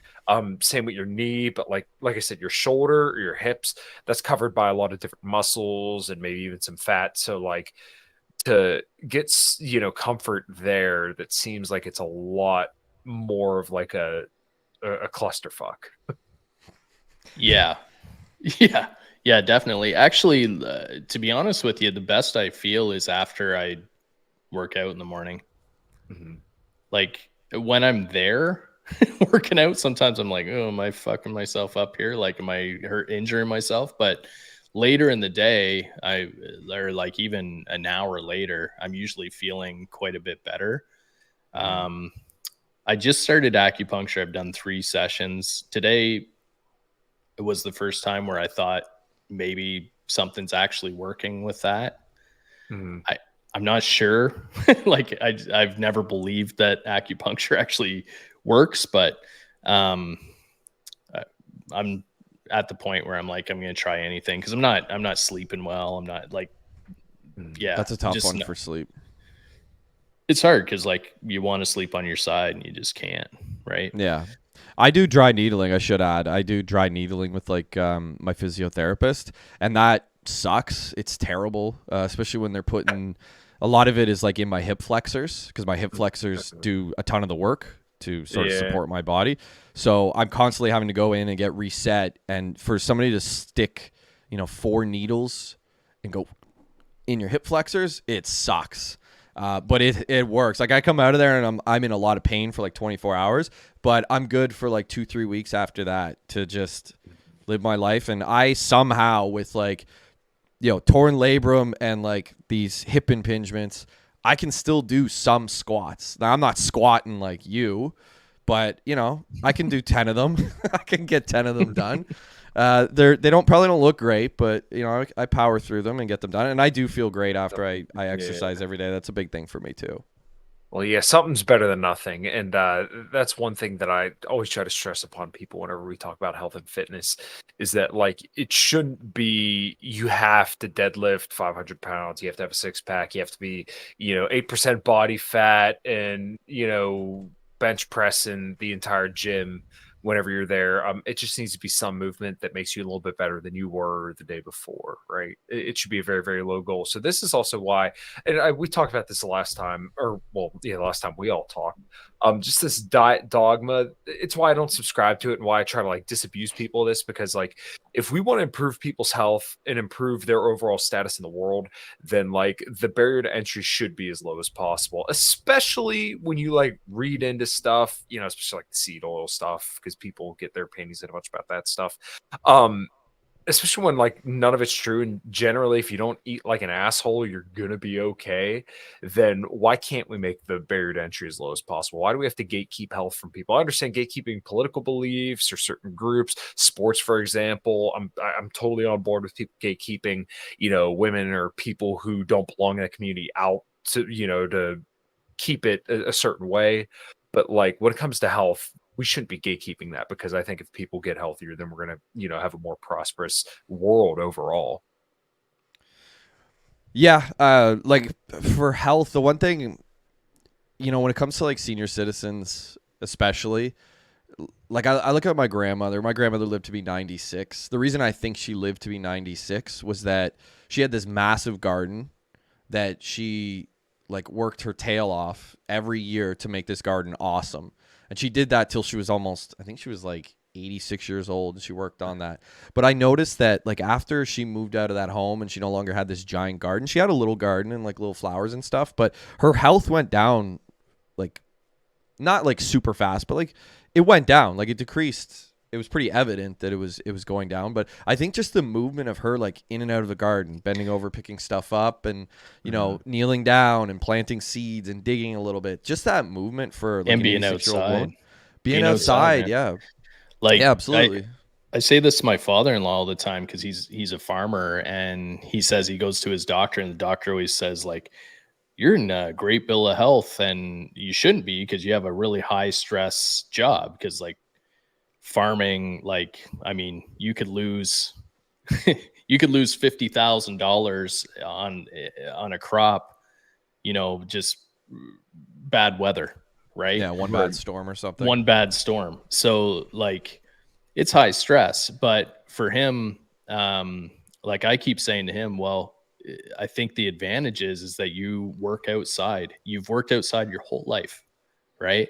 Same with your knee, but like I said, your shoulder or your hips, that's covered by a lot of different muscles and maybe even some fat. So like to get comfort there, that seems like it's a lot more of like a clusterfuck. Yeah. Yeah, definitely. Actually, to be honest with you, the best I feel is after I work out in the morning. Mm-hmm. Like when I'm there working out, sometimes I'm like, oh, am I fucking myself up here? Like, am I injuring myself? But later in the day, or like even an hour later, I'm usually feeling quite a bit better. I just started acupuncture. I've done 3 sessions. Today, it was the first time where I thought maybe something's actually working with that. Mm-hmm. I'm not sure. Like I've never believed that acupuncture actually works, but I'm at the point where I'm like, I'm going to try anything, because I'm not sleeping well. I'm not like, yeah, That's a tough one for sleep. It's hard because like you want to sleep on your side and you just can't, right? Yeah. I do dry needling. I should add, I do dry needling with like my physiotherapist, and that sucks. It's terrible, especially when they're putting, a lot of it is like in my hip flexors, because my hip flexors do a ton of the work to sort of support my body. So I'm constantly having to go in and get reset. And for somebody to stick, 4 needles and go in your hip flexors, it sucks. But it works. Like I come out of there and I'm in a lot of pain for like 24 hours, but I'm good for like 2-3 weeks after that to just live my life. And I somehow, with like, torn labrum and like these hip impingements, I can still do some squats. Now I'm not squatting like you, but I can do 10 of them. I can get 10 of them done. They probably don't look great, but I power through them and get them done. And I do feel great after I exercise every day. That's a big thing for me too. Well, yeah, something's better than nothing. And that's one thing that I always try to stress upon people whenever we talk about health and fitness, is that like it shouldn't be you have to deadlift 500 pounds, you have to have a 6-pack, you have to be 8% body fat, and bench pressing the entire gym whenever you're there. It just needs to be some movement that makes you a little bit better than you were the day before, right? It should be a very, very low goal. So this is also why, and we talked about this the last time, the last time we all talked. Just this diet dogma. It's why I don't subscribe to it and why I try to like disabuse people of this, because like if we want to improve people's health and improve their overall status in the world, then like the barrier to entry should be as low as possible, especially when you like read into stuff, especially like the seed oil stuff, because people get their opinions in a bunch about that stuff. Um, Especially when like none of it's true, and generally if you don't eat like an asshole you're gonna be okay, then why can't we make the barrier to entry as low as possible? Why do we have to gatekeep health from people? I understand gatekeeping political beliefs or certain groups, sports for example. I'm totally on board with people gatekeeping women or people who don't belong in a community out to keep it a certain way. But like when it comes to health, we shouldn't be gatekeeping that, because I think if people get healthier, then we're going to, have a more prosperous world overall. Yeah, like for health, the one thing, when it comes to like senior citizens, especially, like I look at my grandmother. My grandmother lived to be 96. The reason I think she lived to be 96 was that she had this massive garden that she like worked her tail off every year to make this garden awesome. And she did that till she was almost, I think she was like 86 years old, and she worked on that. But I noticed that like after she moved out of that home and she no longer had this giant garden, she had a little garden and like little flowers and stuff, but her health went down, like not like super fast, but like it went down, like it decreased. It was pretty evident that it was going down. But I think just the movement of her like in and out of the garden, bending over, picking stuff up, and kneeling down and planting seeds and digging a little bit, just that movement for like And an being 86-year-old outside. woman. Being outside, yeah. Like, Yeah, absolutely. I say this to my father-in-law all the time because he's a farmer, and he says he goes to his doctor, and the doctor always says like, you're in a great bill of health, and you shouldn't be because you have a really high stress job. Because like farming, like, I mean, you could lose $50,000 on a crop, just bad weather, right? Yeah, one bad storm or something. One bad storm. So like it's high stress, but for him, like I keep saying to him, well, I think the advantage is that you work outside. You've worked outside your whole life, right?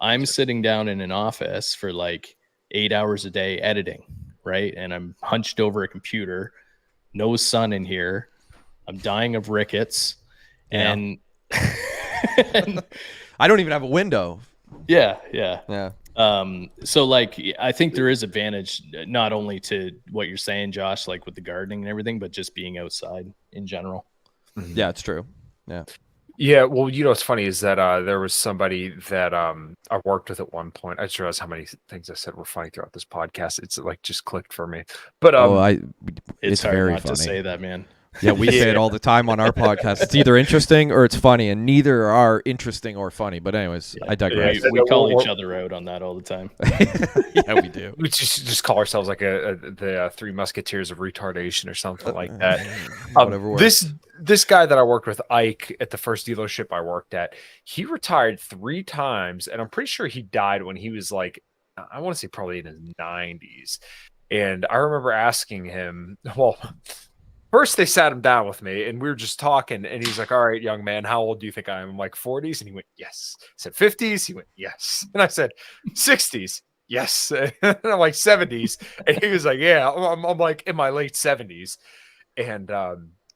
I'm sitting down in an office for like 8 hours a day editing, right? And I'm hunched over a computer, no sun in here. I'm dying of rickets. Yeah. And I don't even have a window. Yeah. So like, I think there is advantage not only to what you're saying, Josh, like with the gardening and everything, but just being outside in general. Yeah, it's true. Yeah. Yeah, well, what's funny is that there was somebody that I worked with at one point. I just realized how many things I said were funny throughout this podcast. It's like just clicked for me. But it's hard very not funny to say that, man. Yeah, we say it all the time on our podcast. It's either interesting or it's funny, and neither are interesting or funny. But anyways, I digress. We call each other out on that all the time. Yeah, we do. We just call ourselves like the Three Musketeers of retardation or something like that. Whatever works. This guy that I worked with, Ike, at the first dealership I worked at, he retired 3 times, and I'm pretty sure he died when he was like, I want to say probably in his 90s. And I remember asking him, well, first they sat him down with me and we were just talking, and he's like, all right, young man, how old do you think I am? I'm like 40s. And he went, yes. I said 50s. He went, yes. And I said 60s. Yes. And I'm like 70s. And he was like, yeah. I'm like in my late 70s. And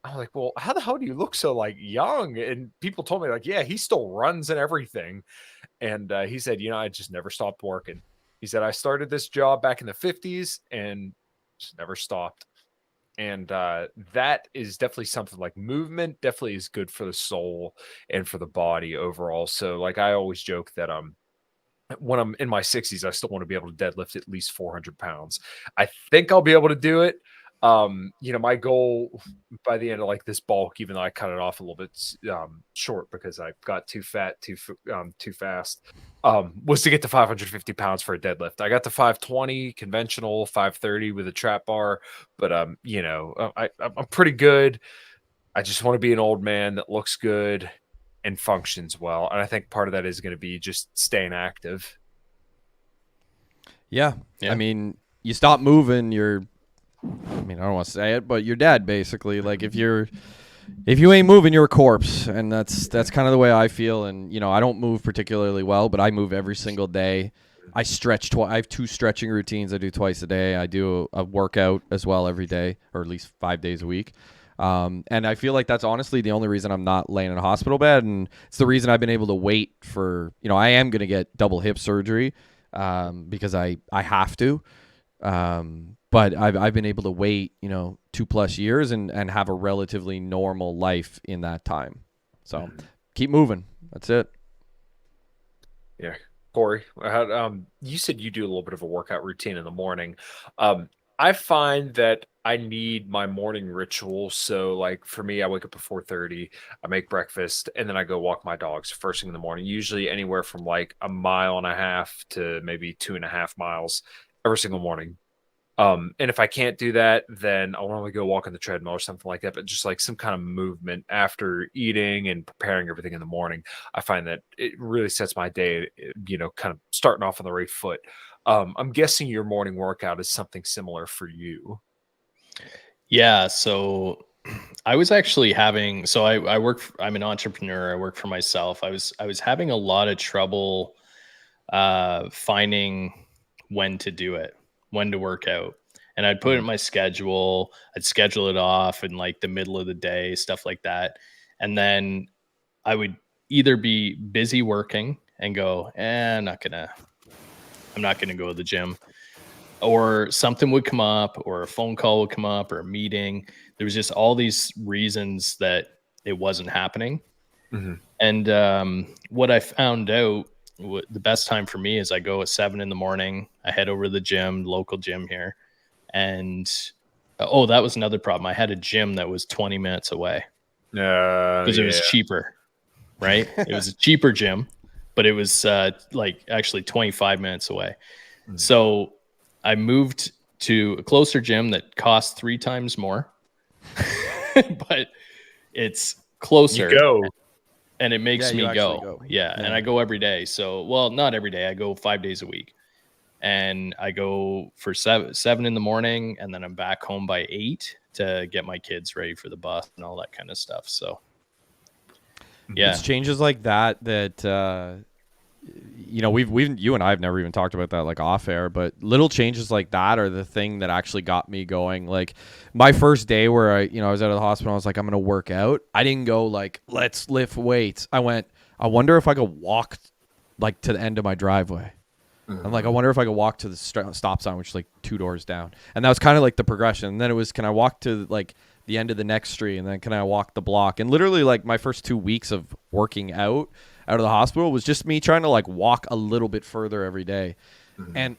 I'm like, well, how the hell do you look so like young? And people told me like, yeah, he still runs and everything. And he said, I just never stopped working. He said, I started this job back in the 50s and just never stopped. And that is definitely something like movement definitely is good for the soul and for the body overall. So like I always joke that when I'm in my 60s, I still want to be able to deadlift at least 400 pounds. I think I'll be able to do it. My goal by the end of like this bulk, even though I cut it off a little bit short because I got too fat too fast, was to get to 550 pounds for a deadlift. I got to 520 conventional, 530 with a trap bar, but I'm pretty good. I just want to be an old man that looks good and functions well, and I think part of that is going to be just staying active. Yeah. I mean, you stop moving, I don't want to say it, but you're dead basically. Like if you're if you ain't moving, you're a corpse, and that's kind of the way I feel. And I don't move particularly well, but I move every single day. I stretch I have 2 stretching routines I do twice a day. I do a workout as well every day, or at least 5 days a week. And I feel like that's honestly the only reason I'm not laying in a hospital bed, and it's the reason I've been able to wait for. I am going to get double hip surgery because I have to. But I've been able to wait, 2+ years and have a relatively normal life in that time. So keep moving. That's it. Yeah. Corey, you said you do a little bit of a workout routine in the morning. I find that I need my morning ritual. So, like for me, I wake up at 4:30, I make breakfast, and then I go walk my dogs first thing in the morning. Usually anywhere from like a mile and a half to maybe 2.5 miles every single morning. And if I can't do that, then I'll normally go walk on the treadmill or something like that. But just like some kind of movement after eating and preparing everything in the morning, I find that it really sets my day, kind of starting off on the right foot. I'm guessing your morning workout is something similar for you. Yeah. So I was actually having, so I work, I'm an entrepreneur. I work for myself. I was having a lot of trouble finding when to do it, when to work out. And I'd put it in my schedule. I'd schedule it off in like the middle of the day, stuff like that. And then I would either be busy working and go, I'm not gonna go to the gym, or something would come up, or a phone call would come up, or a meeting. There was just all these reasons that it wasn't happening. Mm-hmm. And what I found out, the best time for me is I go at 7 in the morning. I head over to the gym, local gym here, and that was another problem. I had a gym that was 20 minutes away because it was cheaper, right? It was a cheaper gym, but it was like actually 25 minutes away. So I moved to a closer gym that cost 3 times more, but it's closer. You go. And it makes me go. go. Yeah. And I go every day. So, well, not every day. I go 5 days a week. And I go for seven in the morning, and then I'm back home by 8 to get my kids ready for the bus and all that kind of stuff. So, yeah. It's changes like that you and I have never even talked about that like off air, but little changes like that are the thing that actually got me going. Like my first day where I was out of the hospital, I was like, I'm going to work out. I didn't go like, let's lift weights. I went, I wonder if I could walk like to the end of my driveway. I'm like, I wonder if I could walk to the stop sign, which is like 2 doors down. And that was kind of like the progression. And then it was, can I walk to like the end of the next street? And then can I walk the block? And literally like my first 2 weeks of working out of the hospital was just me trying to like walk a little bit further every day. And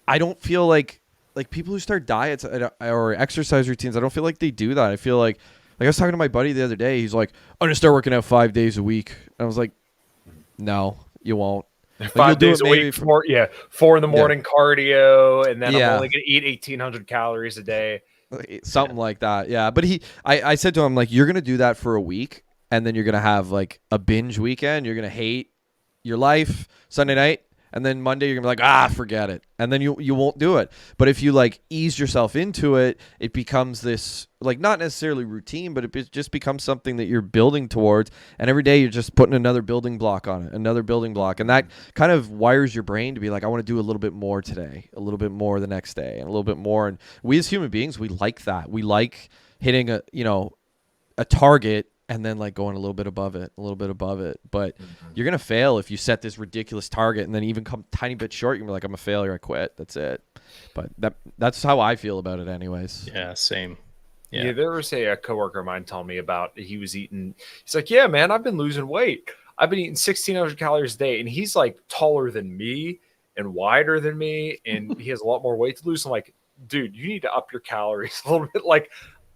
I don't feel like people who start diets or exercise routines, I don't feel like they do that. I feel like I was talking to my buddy the other day. He's like, I'm going to start working out 5 days a week. And I was like, no, you won't. Like, 5 days a week, 4 in the morning cardio, and then I'm only going to eat 1,800 calories a day. Something like that. Yeah. But I said to him, like, you're going to do that for a week, and then you're going to have like a binge weekend. You're going to hate your life Sunday night. And then Monday you're going to be like, forget it. And then you won't do it. But if you like ease yourself into it, it becomes this like not necessarily routine, but it just becomes something that you're building towards. And every day you're just putting another building block on it, another building block. And that kind of wires your brain to be like, I want to do a little bit more today, a little bit more the next day, and a little bit more. And we as human beings, we like that. We like hitting a target and then like going a little bit above it. But you're going to fail if you set this ridiculous target and then even come tiny bit short. You're like, I'm a failure. I quit. That's it. But that's how I feel about it anyways. Yeah, same. Yeah, there was a coworker of mine telling me about he was eating. He's like, yeah, man, I've been losing weight. I've been eating 1,600 calories a day. And he's like taller than me and wider than me. And he has a lot more weight to lose. I'm like, dude, you need to up your calories a little bit. Like,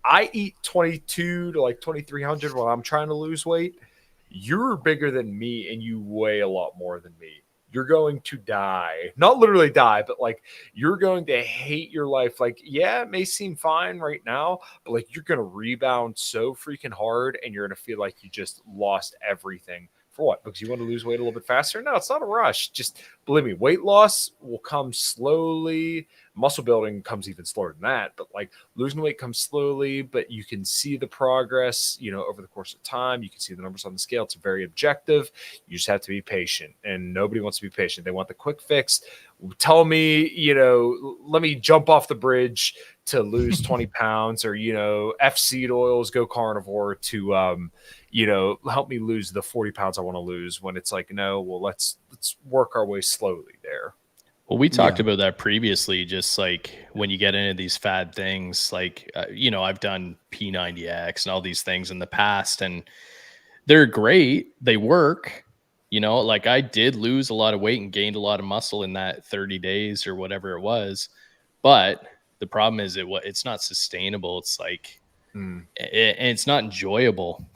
I eat 22 to like 2,300 when I'm trying to lose weight. You're bigger than me and you weigh a lot more than me. You're going to die. Not literally die, but like you're going to hate your life. Like, yeah, it may seem fine right now, but like you're going to rebound so freaking hard and you're going to feel like you just lost everything For what? Because you want to lose weight a little bit faster? No, it's not a rush. Just believe me, weight loss will come slowly. Muscle building comes even slower than that. But like losing weight comes slowly, but you can see the progress, over the course of time. You can see the numbers on the scale. It's very objective. You just have to be patient, and nobody wants to be patient. They want the quick fix. Tell me, let me jump off the bridge to lose 20 pounds, or, F seed oils, go carnivore to, help me lose the 40 pounds I want to lose, when it's like, no, well, let's work our way slowly there. Well, we talked about that previously, just like when you get into these fad things, like, I've done P90X and all these things in the past, and they're great. They work. Like I did lose a lot of weight and gained a lot of muscle in that 30 days or whatever it was. But the problem is it's not sustainable. It's like, and it's not enjoyable.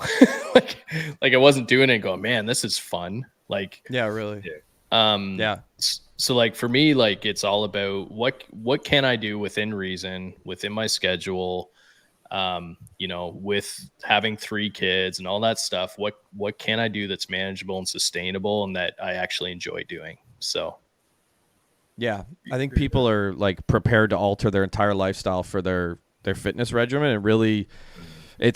like I wasn't doing it and going, man, this is fun. Like, Yeah, really. Yeah. So like for me, like it's all about what can I do within reason, within my schedule, with having 3 kids and all that stuff, what can I do that's manageable and sustainable and that I actually enjoy doing? So yeah, I think people are like prepared to alter their entire lifestyle for their fitness regimen, and really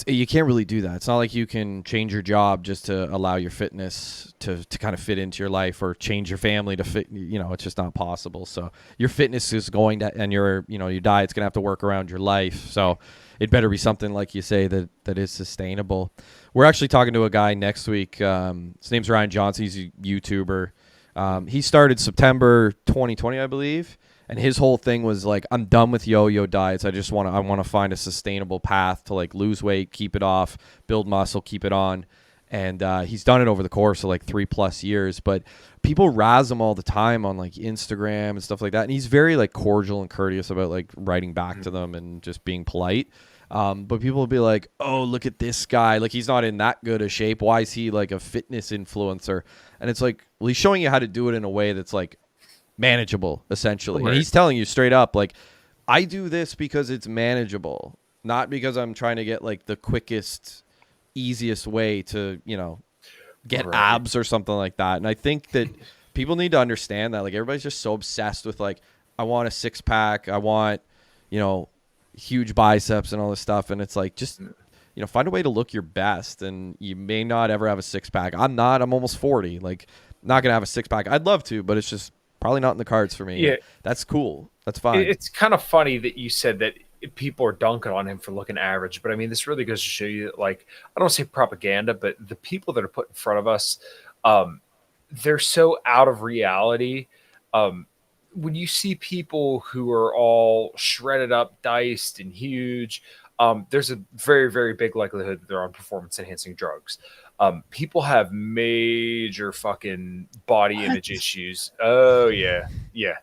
you can't really do that. It's not like you can change your job just to allow your fitness to kind of fit into your life, or change your family to fit, it's just not possible. So your fitness is going to, and your diet's going to have to work around your life. So it better be something, like you say, that is sustainable. We're actually talking to a guy next week. His name's Ryan Johnson. He's a YouTuber. He started September 2020, I believe. And his whole thing was like, I'm done with yo-yo diets. I want to find a sustainable path to like lose weight, keep it off, build muscle, keep it on. And he's done it over the course of like 3+ years. But people razz him all the time on like Instagram and stuff like that. And he's very like cordial and courteous about like writing back to them and just being polite. But people will be like, oh, look at this guy. Like, he's not in that good a shape. Why is he like a fitness influencer? And it's like, well, he's showing you how to do it in a way that's like manageable, essentially. Right. And he's telling you straight up, like, I do this because it's manageable, not because I'm trying to get like the quickest, easiest way to, get abs or something like that. And I think that people need to understand that. Like, everybody's just so obsessed with like, I want a 6-pack. I want, huge biceps and all this stuff. And it's like, just, find a way to look your best. And you may not ever have a 6-pack. I'm almost 40. Like, not going to have a 6-pack. I'd love to, but it's just probably not in the cards for me. Yeah. That's cool. That's fine. It's kind of funny that you said that people are dunking on him for looking average, but I mean, this really goes to show you that, like, I don't say propaganda, but the people that are put in front of us, they're so out of reality. When you see people who are all shredded up, diced, and huge, there's a very, very big likelihood that they're on performance enhancing drugs. People have major fucking body image issues. Oh yeah.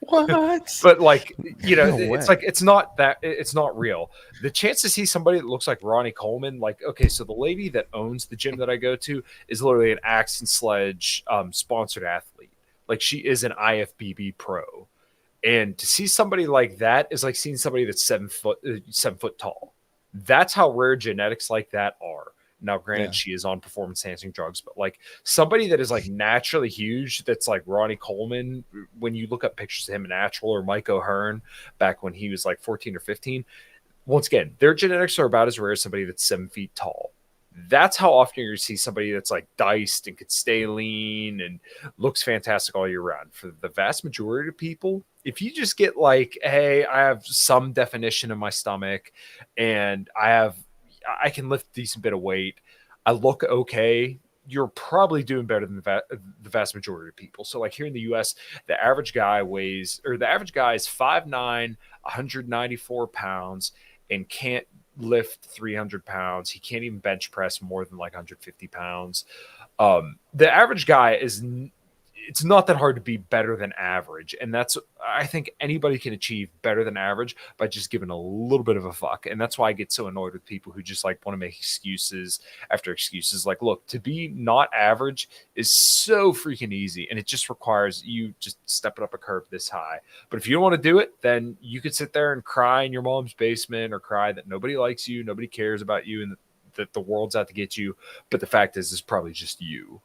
What? But like, it's like, it's not real. The chance to see somebody that looks like Ronnie Coleman, like, okay, so the lady that owns the gym that I go to is literally an Axe and Sledge sponsored athlete. Like, she is an IFBB pro. And to see somebody like that is like seeing somebody that's 7 foot tall. That's how rare genetics like that are. Now, granted, she is on performance enhancing drugs, but like somebody that is like naturally huge, that's like Ronnie Coleman, when you look up pictures of him natural, or Mike O'Hearn back when he was like 14 or 15, once again, their genetics are about as rare as somebody that's 7 feet tall. That's how often you're going to see somebody that's like diced and could stay lean and looks fantastic all year round. For the vast majority of people, if you just get like, hey, I have some definition in my stomach and I can lift a decent bit of weight, I look okay, you're probably doing better than the vast majority of people. So like here in the US, the average guy is 5'9", 194 pounds and can't lift 300 pounds. He can't even bench press more than like 150 pounds. The average guy it's not that hard to be better than average. And I think anybody can achieve better than average by just giving a little bit of a fuck. And that's why I get so annoyed with people who just like want to make excuses after excuses. Like, look, to be not average is so freaking easy. And it just requires you just stepping up a curve this high. But if you don't want to do it, then you could sit there and cry in your mom's basement, or cry that nobody likes you, nobody cares about you, and that the world's out to get you. But the fact is, it's probably just you.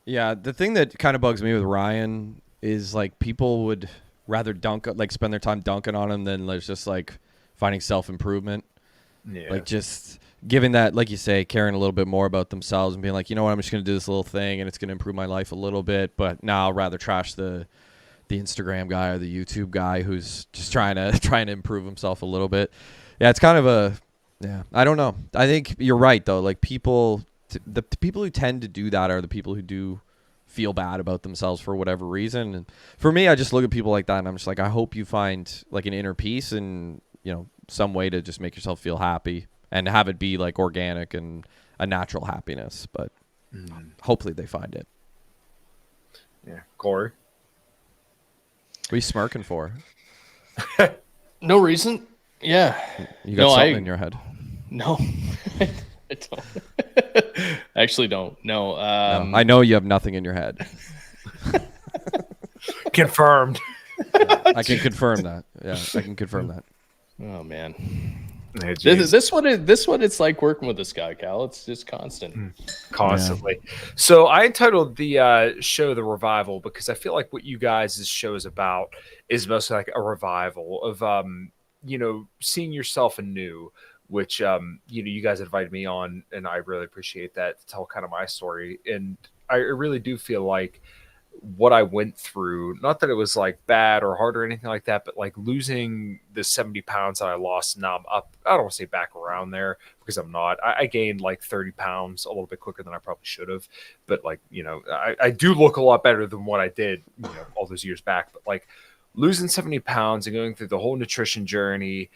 Yeah, the thing that kind of bugs me with Ryan is like people would rather spend their time dunking on him than just like finding self-improvement. Yeah. Like just giving that, like you say, caring a little bit more about themselves and being like, you know what, I'm just going to do this little thing and it's going to improve my life a little bit. But now I'd rather trash the Instagram guy or the YouTube guy who's just trying to improve himself a little bit. Yeah, it's kind of I don't know. I think you're right though. Like the people who tend to do that are the people who do feel bad about themselves for whatever reason. And for me, I just look at people like that and I'm just like, I hope you find like an inner peace and, some way to just make yourself feel happy and have it be like organic and a natural happiness. But hopefully they find it. Yeah. Corey? What are you smirking for? No reason. Yeah. You got something in your head. No, I don't. I actually don't. No. No, I know you have nothing in your head. Confirmed. I can confirm that. Yeah, I can confirm that. Oh man. Hey, This what it's like working with this guy, Cal. It's just constant. Constantly. So I entitled the show The Revival because I feel like what you guys' show is about is mostly like a revival of seeing yourself anew, which you guys invited me on, and I really appreciate that, to tell kind of my story. And I really do feel like what I went through, not that it was like bad or hard or anything like that, but like losing the 70 pounds that I lost, now I'm up, I don't want to say back around there because I'm not. I gained like 30 pounds a little bit quicker than I probably should have. But like, I do look a lot better than what I did, all those years back. But like losing 70 pounds and going through the whole nutrition journey,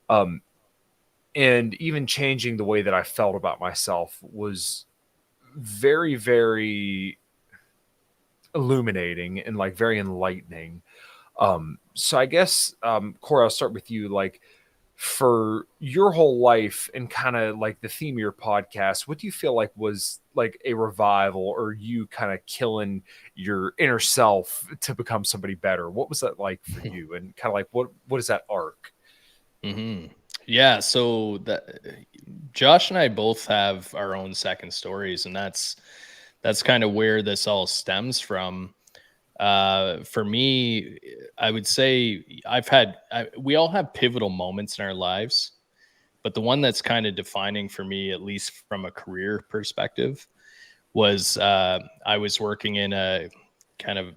and even changing the way that I felt about myself was very, very illuminating and like very enlightening. So I guess, Corey, I'll start with you. Like for your whole life and kind of like the theme of your podcast, what do you feel like was like a revival or you kind of killing your inner self to become somebody better? What was that like for you? And kind of like, what is that arc? Mm-hmm. Yeah. So that Josh and I both have our own second stories, and that's kind of where this all stems from. For me, I would say we all have pivotal moments in our lives, but the one that's kind of defining for me, at least from a career perspective, was I was working in a kind of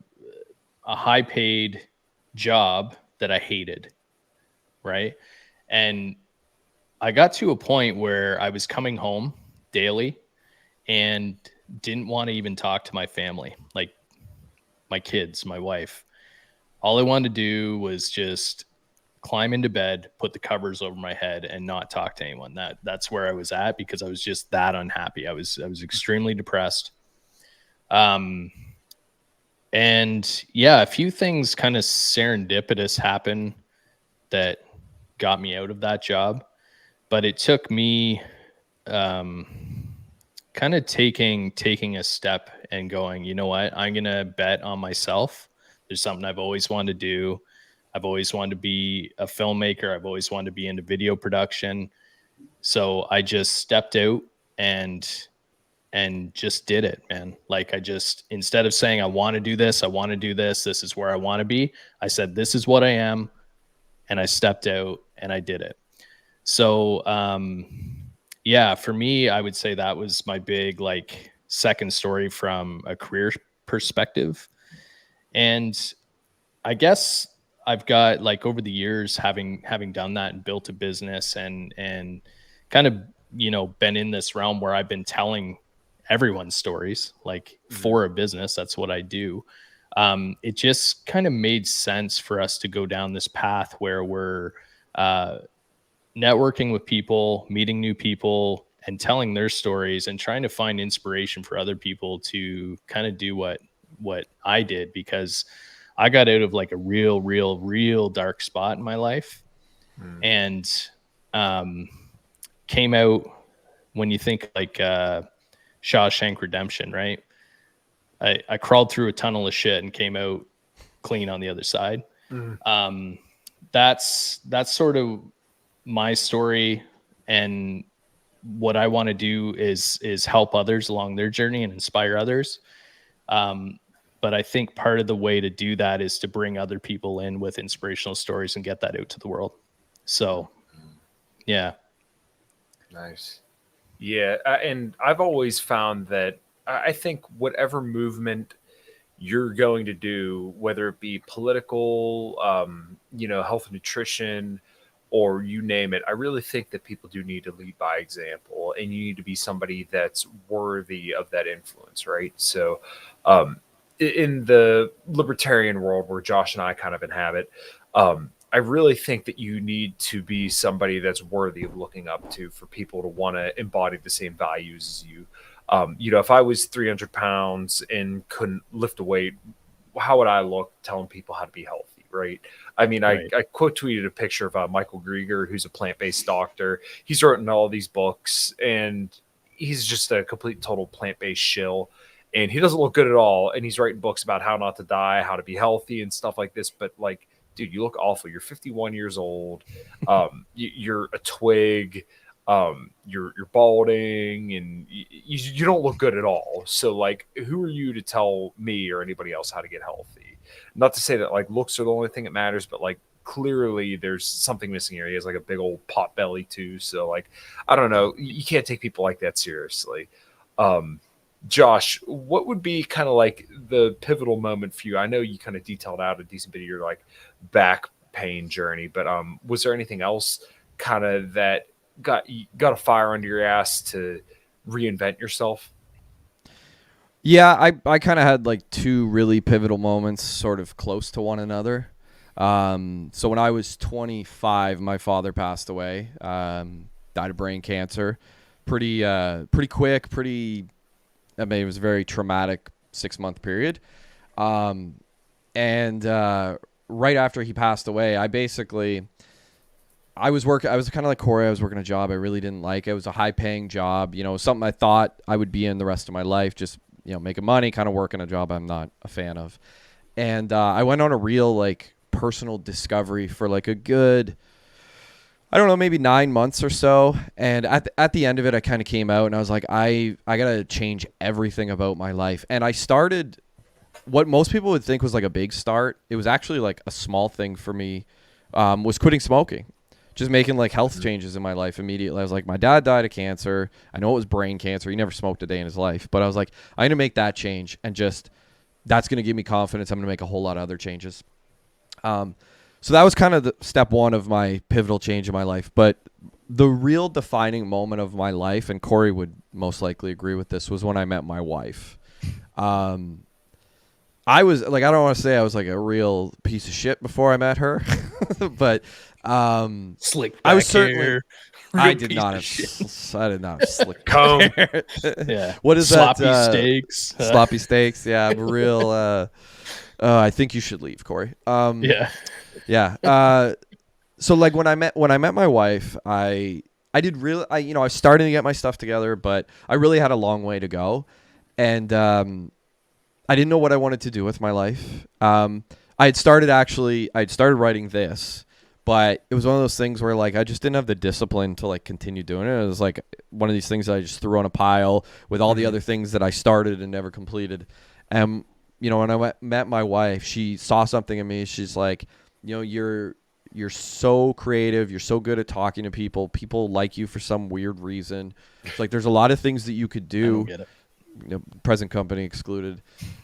a high paid job that I hated. Right. And I got to a point where I was coming home daily and didn't want to even talk to my family, like my kids, my wife. All I wanted to do was just climb into bed, put the covers over my head, and not talk to anyone. That's where I was at because I was just that unhappy. I was extremely depressed. And yeah, a few things kind of serendipitous happened that got me out of that job, but it took me kind of taking a step and going, you know what, I'm going to bet on myself. There's something I've always wanted to do. I've always wanted to be a filmmaker. I've always wanted to be into video production. So I just stepped out and just did it, man. Like instead of saying, I want to do this, this is where I want to be, I said, this is what I am. And I stepped out and I did it. So, yeah, for me, I would say that was my big, like, second story from a career perspective. And I guess I've got, like, over the years, having done that and built a business and kind of, been in this realm where I've been telling everyone's stories, like for a business, that's what I do. It just kind of made sense for us to go down this path where we're networking with people, meeting new people, and telling their stories and trying to find inspiration for other people to kind of do what I did, because I got out of like a real dark spot in my life and came out, when you think like Shawshank Redemption, right? I crawled through a tunnel of shit and came out clean on the other side. That's sort of my story, and what I want to do is help others along their journey and inspire others. But I think part of the way to do that is to bring other people in with inspirational stories and get that out to the world. So, yeah. Nice. Yeah, and I've always found that I think whatever movement you're going to do, whether it be political, health and nutrition, or you name it, I really think that people do need to lead by example, and you need to be somebody that's worthy of that influence, right? So, in the libertarian world where Josh and I kind of inhabit, I really think that you need to be somebody that's worthy of looking up to for people to want to embody the same values as you. If I was 300 pounds and couldn't lift a weight, how would I look telling people how to be healthy, right? I mean, Right. I quote tweeted a picture of Michael Grieger, who's a plant-based doctor. He's written all these books, and he's just a complete total plant-based shill. And he doesn't look good at all. And he's writing books about how not to die, how to be healthy, and stuff like this. But like, dude, you look awful. You're 51 years old. You're a twig. You're balding, and you don't look good at all. So like, who are you to tell me or anybody else how to get healthy? Not to say that like looks are the only thing that matters, but like clearly there's something missing here. He has like a big old pot belly too. So like, I don't know. You can't take people like that seriously. Josh, what would be kind of like the pivotal moment for you? I know you kind of detailed out a decent bit of your like back pain journey, but was there anything else kind of that got a fire under your ass to reinvent yourself? Yeah, I kind of had like two really pivotal moments sort of close to one another. So when I was 25, my father passed away, died of brain cancer. Pretty quick, I mean, it was a very traumatic 6-month period. And right after he passed away, I was kind of like Corey. I was working a job I really didn't like. It was a high paying job, something I thought I would be in the rest of my life, just, making money, kind of working a job I'm not a fan of. And I went on a real like personal discovery for like a good, I don't know, maybe 9 months or so. And at the end of it, I kind of came out and I was like, I got to change everything about my life. And I started what most people would think was like a big start. It was actually like a small thing for me, was quitting smoking. Just making like health changes in my life immediately. I was like, my dad died of cancer. I know it was brain cancer. He never smoked a day in his life. But I was like, I'm going to make that change. And just that's going to give me confidence. I'm going to make a whole lot of other changes. So that was kind of the step one of my pivotal change in my life. But the real defining moment of my life, and Corey would most likely agree with this, was when I met my wife. I was like, I don't want to say I was like a real piece of shit before I met her, but Slick back I was certainly. hair, I real did piece not of have. shit. I did not have slick Comb. hair. Yeah. What is sloppy that? steaks? Sloppy steaks. Yeah, I'm real. I think you should leave, Corey. Yeah. Yeah. So like when I met my wife, I was starting to get my stuff together, but I really had a long way to go, and I didn't know what I wanted to do with my life. I'd started writing this, but it was one of those things where like I just didn't have the discipline to like continue doing it. It was like one of these things that I just threw on a pile with all the other things that I started and never completed. And when I met my wife, she saw something in me. She's like, you're so creative. You're so good at talking to people. People like you for some weird reason. It's like there's a lot of things that you could do. I don't get it. Present company excluded.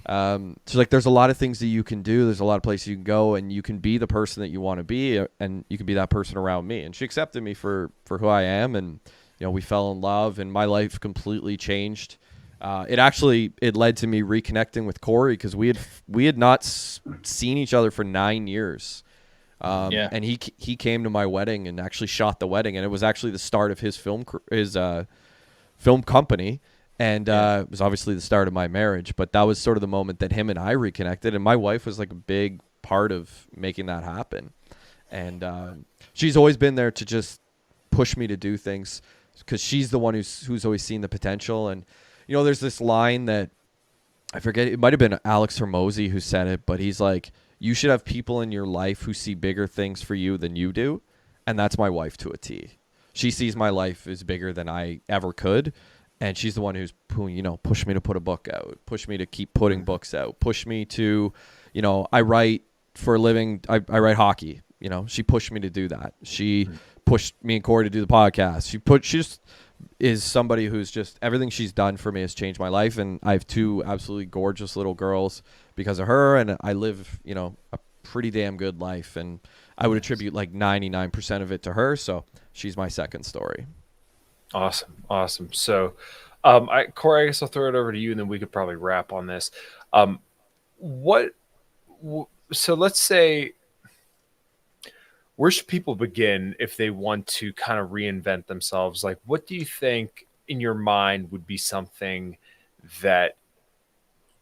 So like there's a lot of things that you can do. There's a lot of places you can go, and you can be the person that you want to be, and you can be that person around me. And she accepted me for who I am, and we fell in love, and my life completely changed. It led to me reconnecting with Corey because we had not seen each other for 9 years. And he came to my wedding and actually shot the wedding, and it was actually the start of his film company. And it was obviously the start of my marriage, but that was sort of the moment that him and I reconnected. And my wife was like a big part of making that happen. And she's always been there to just push me to do things because she's the one who's always seen the potential. And, there's this line that I forget, it might have been Alex Hormozy who said it, but he's like, you should have people in your life who see bigger things for you than you do. And that's my wife to a T. She sees my life as bigger than I ever could. And she's the one who's, pushed me to put a book out, pushed me to keep putting books out, pushed me to, I write for a living. I write hockey. She pushed me to do that. She pushed me and Corey to do the podcast. She just is somebody who's just, everything she's done for me has changed my life. And I have two absolutely gorgeous little girls because of her. And I live, a pretty damn good life. And I would attribute like 99% of it to her. So she's my second story. Awesome. So, Corey, I guess I'll throw it over to you, and then we could probably wrap on this. So let's say, where should people begin if they want to kind of reinvent themselves? Like, what do you think in your mind would be something that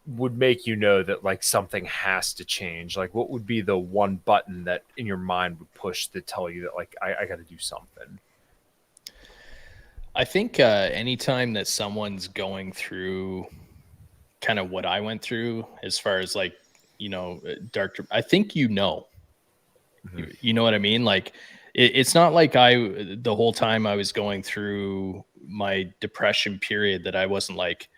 would make that like something has to change? Like, what would be the one button that in your mind would push to tell you that like I got to do something? I think anytime that someone's going through kind of what I went through, as far as like, dark, I think you know what I mean? Like, it's not like the whole time I was going through my depression period that I wasn't like,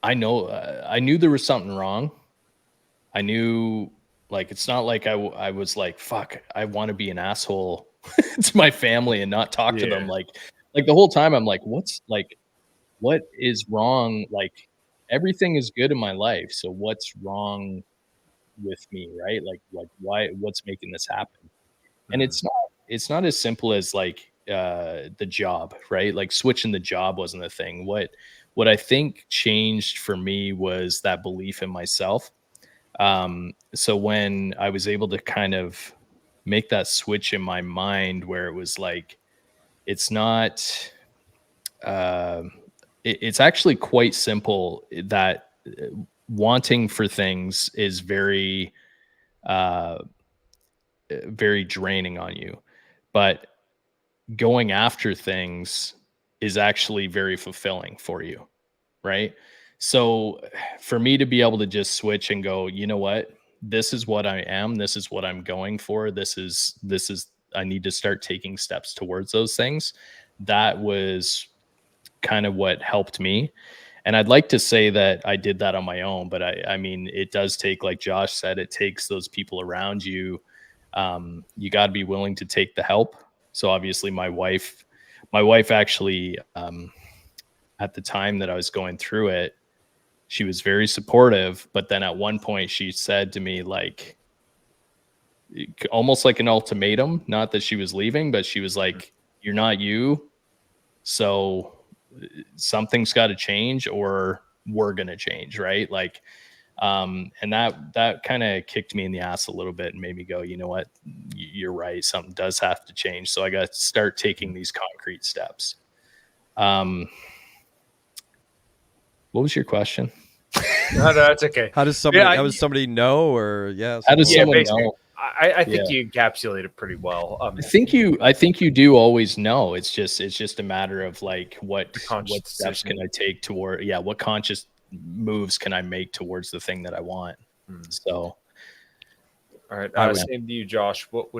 I knew there was something wrong. I knew, like, it's not like I was like, fuck, I want to be an asshole to my family and not talk to them. Like the whole time I'm like, what is wrong? Like, everything is good in my life. So what's wrong with me? Right. Like what's making this happen? And it's not as simple as like, the job, right? Like switching the job wasn't a thing. What I think changed for me was that belief in myself. So when I was able to kind of make that switch in my mind where it was like, it's not, it's actually quite simple, that wanting for things is very, very draining on you, but going after things is actually very fulfilling for you. Right. So for me to be able to just switch and go, you know what, this is what I am. This is what I'm going for. This is, I need to start taking steps towards those things. That was kind of what helped me. And I'd like to say that I did that on my own, but I mean, it does take, like Josh said, it takes those people around you. You got to be willing to take the help. So obviously my wife actually, at the time that I was going through it, she was very supportive. But then at one point she said to me, like, almost like an ultimatum, not that she was leaving, but she was like, you're not you. So something's got to change or we're going to change. Right. Like, and that kind of kicked me in the ass a little bit and made me go, you know what, you're right. Something does have to change. So I got to start taking these concrete steps. What was your question? No, that's okay. How does somebody know, or how does someone know? I think you encapsulate it pretty well. I think you do always know. It's just a matter of like what steps can I take toward, what conscious moves can I make towards the thing that I want. So, all right. Same to you, Josh. What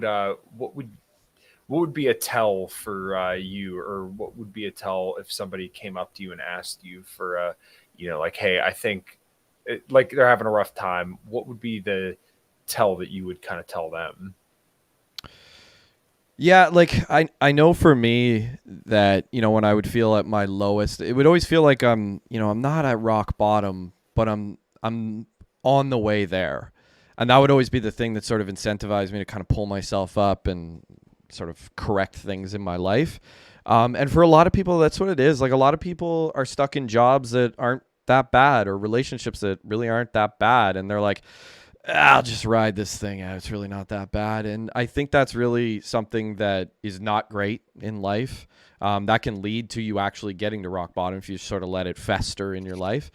would be a tell for you, or what would be a tell if somebody came up to you and asked you for like, hey, I think like they're having a rough time. What would be the tell that you would kind of tell them? Yeah, like I know for me that, when I would feel at my lowest, it would always feel like I'm not at rock bottom, but I'm on the way there. And that would always be the thing that sort of incentivized me to kind of pull myself up and sort of correct things in my life. And for a lot of people, that's what it is. Like, a lot of people are stuck in jobs that aren't that bad, or relationships that really aren't that bad. And they're like, I'll just ride this thing out. It's really not that bad. And I think that's really something that is not great in life. That can lead to you actually getting to rock bottom if you sort of let it fester in your life.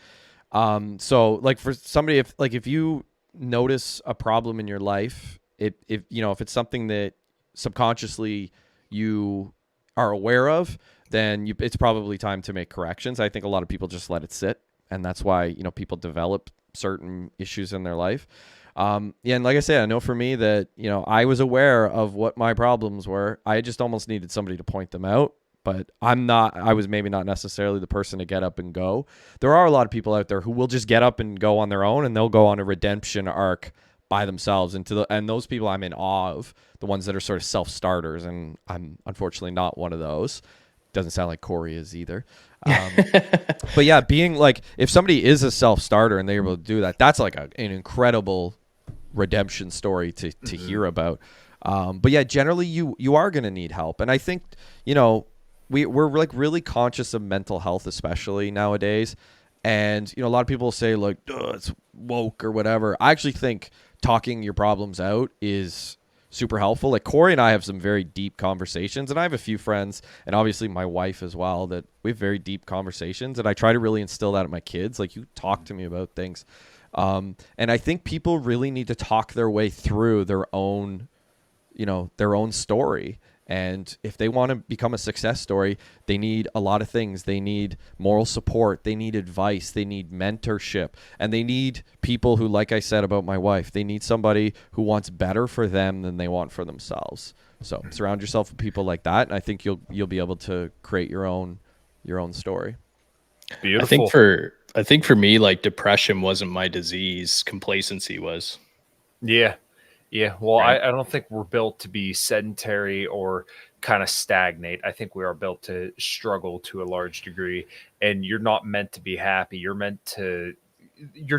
So like for somebody, if you notice a problem in your life, if it's something that subconsciously you are aware of, then it's probably time to make corrections. I think a lot of people just let it sit, and that's why, people develop certain issues in their life. And like I said, I know for me that, I was aware of what my problems were. I just almost needed somebody to point them out. but I was maybe not necessarily the person to get up and go. There are a lot of people out there who will just get up and go on their own, and they'll go on a redemption arc by themselves. And those people I'm in awe of, the ones that are sort of self-starters, and I'm unfortunately not one of those. Doesn't sound like Corey is either. But yeah, being like, if somebody is a self-starter and they're able to do that, that's like an incredible redemption story to hear about. But yeah, generally you are going to need help. And I think, we're like really conscious of mental health, especially nowadays. And, a lot of people say like, it's woke or whatever. I actually think talking your problems out is super helpful. Like Corey and I have some very deep conversations, and I have a few friends, and obviously my wife as well, that we have very deep conversations, and I try to really instill that in my kids. Like, you talk to me about things. And I think people really need to talk their way through their own story. And if they want to become a success story, they need a lot of things. They need moral support. They need advice. They need mentorship. And they need people who, like I said about my wife, they need somebody who wants better for them than they want for themselves. So surround yourself with people like that, and I think you'll be able to create your own story. Beautiful. I think for me, like, depression wasn't my disease. Complacency was. Yeah. Yeah. Well, Right. I don't think we're built to be sedentary or kind of stagnate. I think we are built to struggle to a large degree, and you're not meant to be happy. Your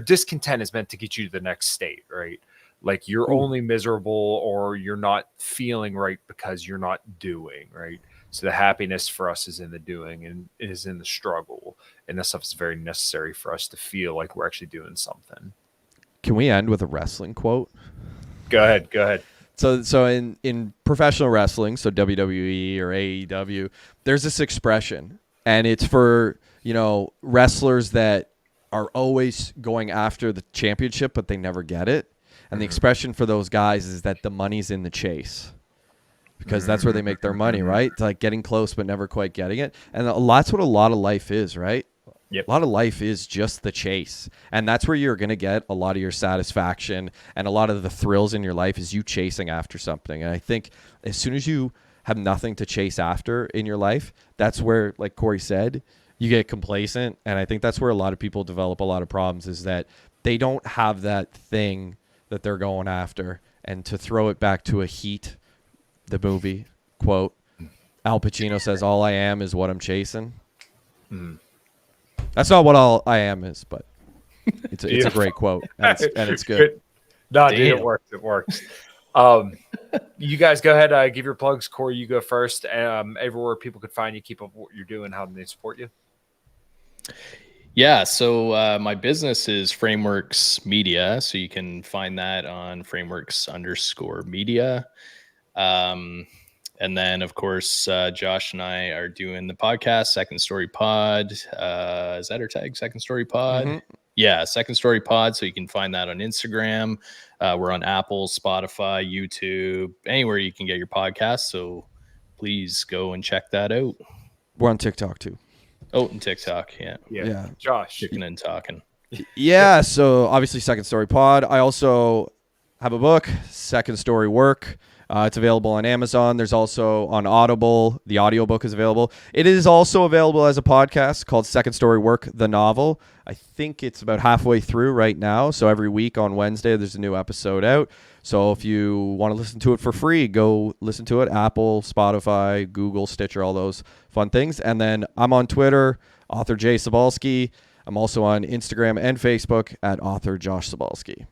discontent is meant to get you to the next state, right? Like, you're only miserable or you're not feeling right because you're not doing, right? So the happiness for us is in the doing and is in the struggle. And that stuff is very necessary for us to feel like we're actually doing something. Can we end with a wrestling quote? Go ahead. So in professional wrestling, so WWE or AEW, there's this expression, and it's for, wrestlers that are always going after the championship, but they never get it. And the expression for those guys is that the money's in the chase, because that's where they make their money, right? It's like getting close, but never quite getting it. And that's what a lot of life is, right? Yep. A lot of life is just the chase. And that's where you're going to get a lot of your satisfaction, and a lot of the thrills in your life is you chasing after something. And I think as soon as you have nothing to chase after in your life, that's where, like Corey said, you get complacent. And I think that's where a lot of people develop a lot of problems, is that they don't have that thing that they're going after. And to throw it back to a Heat, the movie quote, Al Pacino says, "All I am is what I'm chasing." That's not what all I am is, but it's a great quote, and it's good. No, dude, it works. You guys go ahead, give your plugs. Corey, you go first. Everywhere people could find you, keep up what you're doing, how do they support you? Yeah, so my business is Frameworks Media, so you can find that on frameworks_media. And then, of course, Josh and I are doing the podcast, Second Story Pod. Is that our tag, Second Story Pod? Mm-hmm. Yeah, Second Story Pod. So you can find that on Instagram. We're on Apple, Spotify, YouTube, anywhere you can get your podcast. So please go and check that out. We're on TikTok too. Oh, and TikTok, Yeah. Josh. Chicken and talking. Yeah, so obviously Second Story Pod. I also have a book, Second Story Work. It's available on Amazon. There's also on Audible. The audiobook is available. It is also available as a podcast called Second Story Work, the novel. I think it's about halfway through right now. So every week on Wednesday, there's a new episode out. So if you want to listen to it for free, go listen to it. Apple, Spotify, Google, Stitcher, all those fun things. And then I'm on Twitter, author Jay Sobalski. I'm also on Instagram and Facebook at author Josh Sobalski.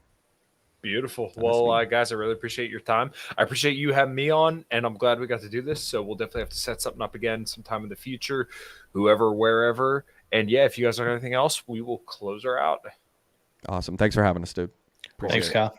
Beautiful. Well, guys, I really appreciate your time. I appreciate you having me on, and I'm glad we got to do this. So we'll definitely have to set something up again sometime in the future, whoever, wherever. And yeah, if you guys don't have anything else, we will close her out. Awesome. Thanks for having us, dude. Thanks, Kyle.